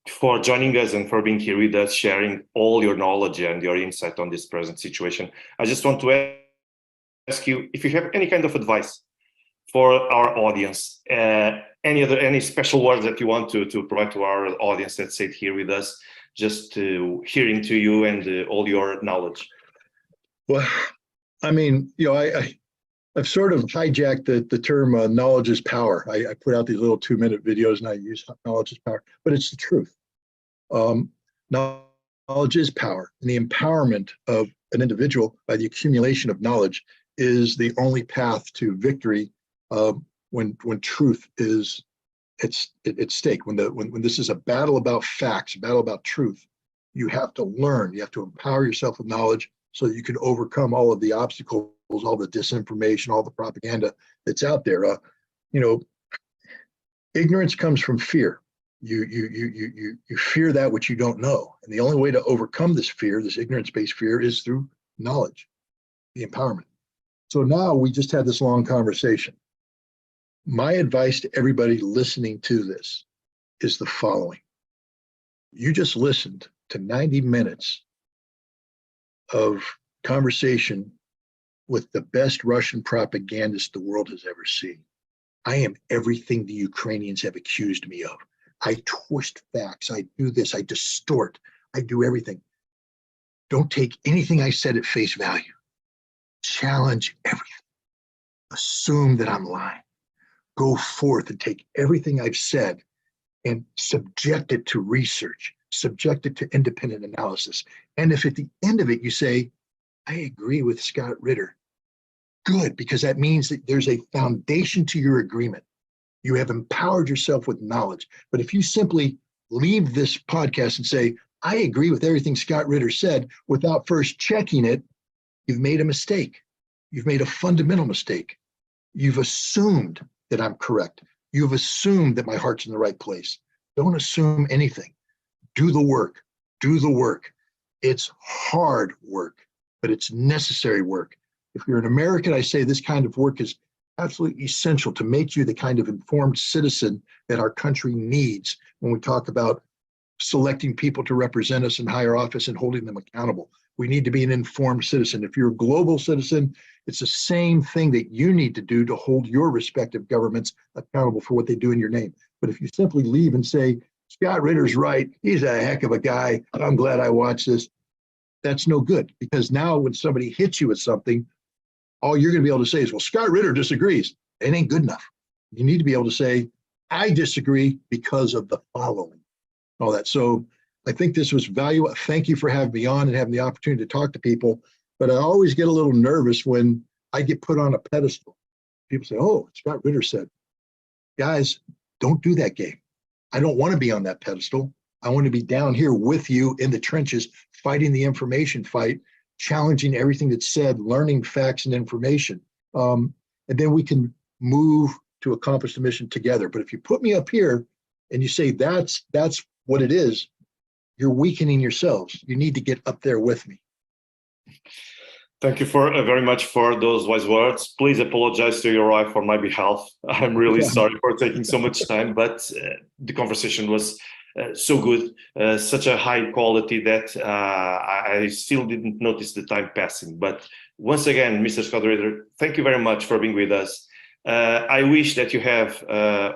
for joining us and for being here with us, sharing all your knowledge and your insight on this present situation. I just want to ask you if you have any kind of advice for our audience, any special words that you want to provide to our audience that sit here with us, just hearing to you and all your knowledge. Well, I mean, I've sort of hijacked the term knowledge is power. I put out these little 2-minute videos and I use knowledge is power, but it's the truth. Knowledge is power, and the empowerment of an individual by the accumulation of knowledge is the only path to victory when truth is at stake. When this is a battle about facts, a battle about truth, you have to learn. You have to empower yourself with knowledge so that you can overcome all of the obstacles, all the disinformation, all the propaganda that's out there. Ignorance comes from fear. You fear that which you don't know, and the only way to overcome this fear, this ignorance-based fear, is through knowledge, the empowerment. So now we just had this long conversation. My advice to everybody listening to this is the following. You just listened to 90 minutes of conversation with the best Russian propagandist the world has ever seen. I am everything the Ukrainians have accused me of. I twist facts, I do this, I distort, I do everything. Don't take anything I said at face value. Challenge everything. Assume that I'm lying. Go forth and take everything I've said and subject it to research, subject it to independent analysis. And if at the end of it you say, I agree with Scott Ritter, good, because that means that there's a foundation to your agreement. You have empowered yourself with knowledge. But if you simply leave this podcast and say, I agree with everything Scott Ritter said without first checking it, you've made a mistake. You've made a fundamental mistake. You've assumed that I'm correct. You've assumed that my heart's in the right place. Don't assume anything. Do the work. Do the work. It's hard work, but it's necessary work. If you're an American, I say this kind of work is absolutely essential to make you the kind of informed citizen that our country needs when we talk about selecting people to represent us in higher office and holding them accountable. We need to be an informed citizen. If you're a global citizen, it's the same thing that you need to do to hold your respective governments accountable for what they do in your name. But if you simply leave and say, Scott Ritter's right, he's a heck of a guy, I'm glad I watched this, that's no good. Because now when somebody hits you with something, all you're going to be able to say is, well, Scott Ritter disagrees. It ain't good enough. You need to be able to say, I disagree because of the following, all that. So I think this was valuable. Thank you for having me on and having the opportunity to talk to people. But I always get a little nervous when I get put on a pedestal. People say, oh, Scott Ritter said, guys, don't do that game. I don't want to be on that pedestal. I want to be down here with you in the trenches, fighting the information fight, challenging everything that's said, learning facts and information. And then we can move to accomplish the mission together. But if you put me up here and you say that's what it is, you're weakening yourselves. You need to get up there with me. Thank you very much for those wise words. Please apologize to your wife on my behalf. I'm really sorry for taking so much time, but the conversation was so good, such a high quality that I still didn't notice the time passing. But once again, Mr. Scott Ritter, thank you very much for being with us. I wish that you have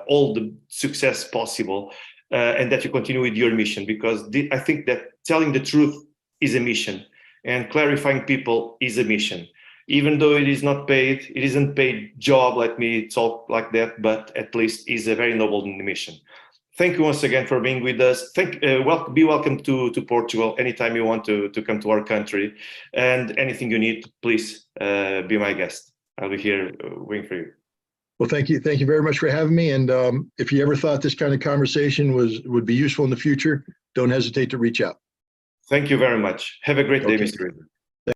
all the success possible and that you continue with your mission, because I think that telling the truth is a mission and clarifying people is a mission. Even though it is not paid, it isn't paid job, let me talk like that, but at least is a very noble mission. Thank you once again for being with us. Be welcome to Portugal anytime you want to come to our country. And anything you need, please be my guest. I'll be here waiting for you. Well, thank you. Thank you very much for having me. And if you ever thought this kind of conversation would be useful in the future, don't hesitate to reach out. Thank you very much. Have a great day, Mr. Ritter.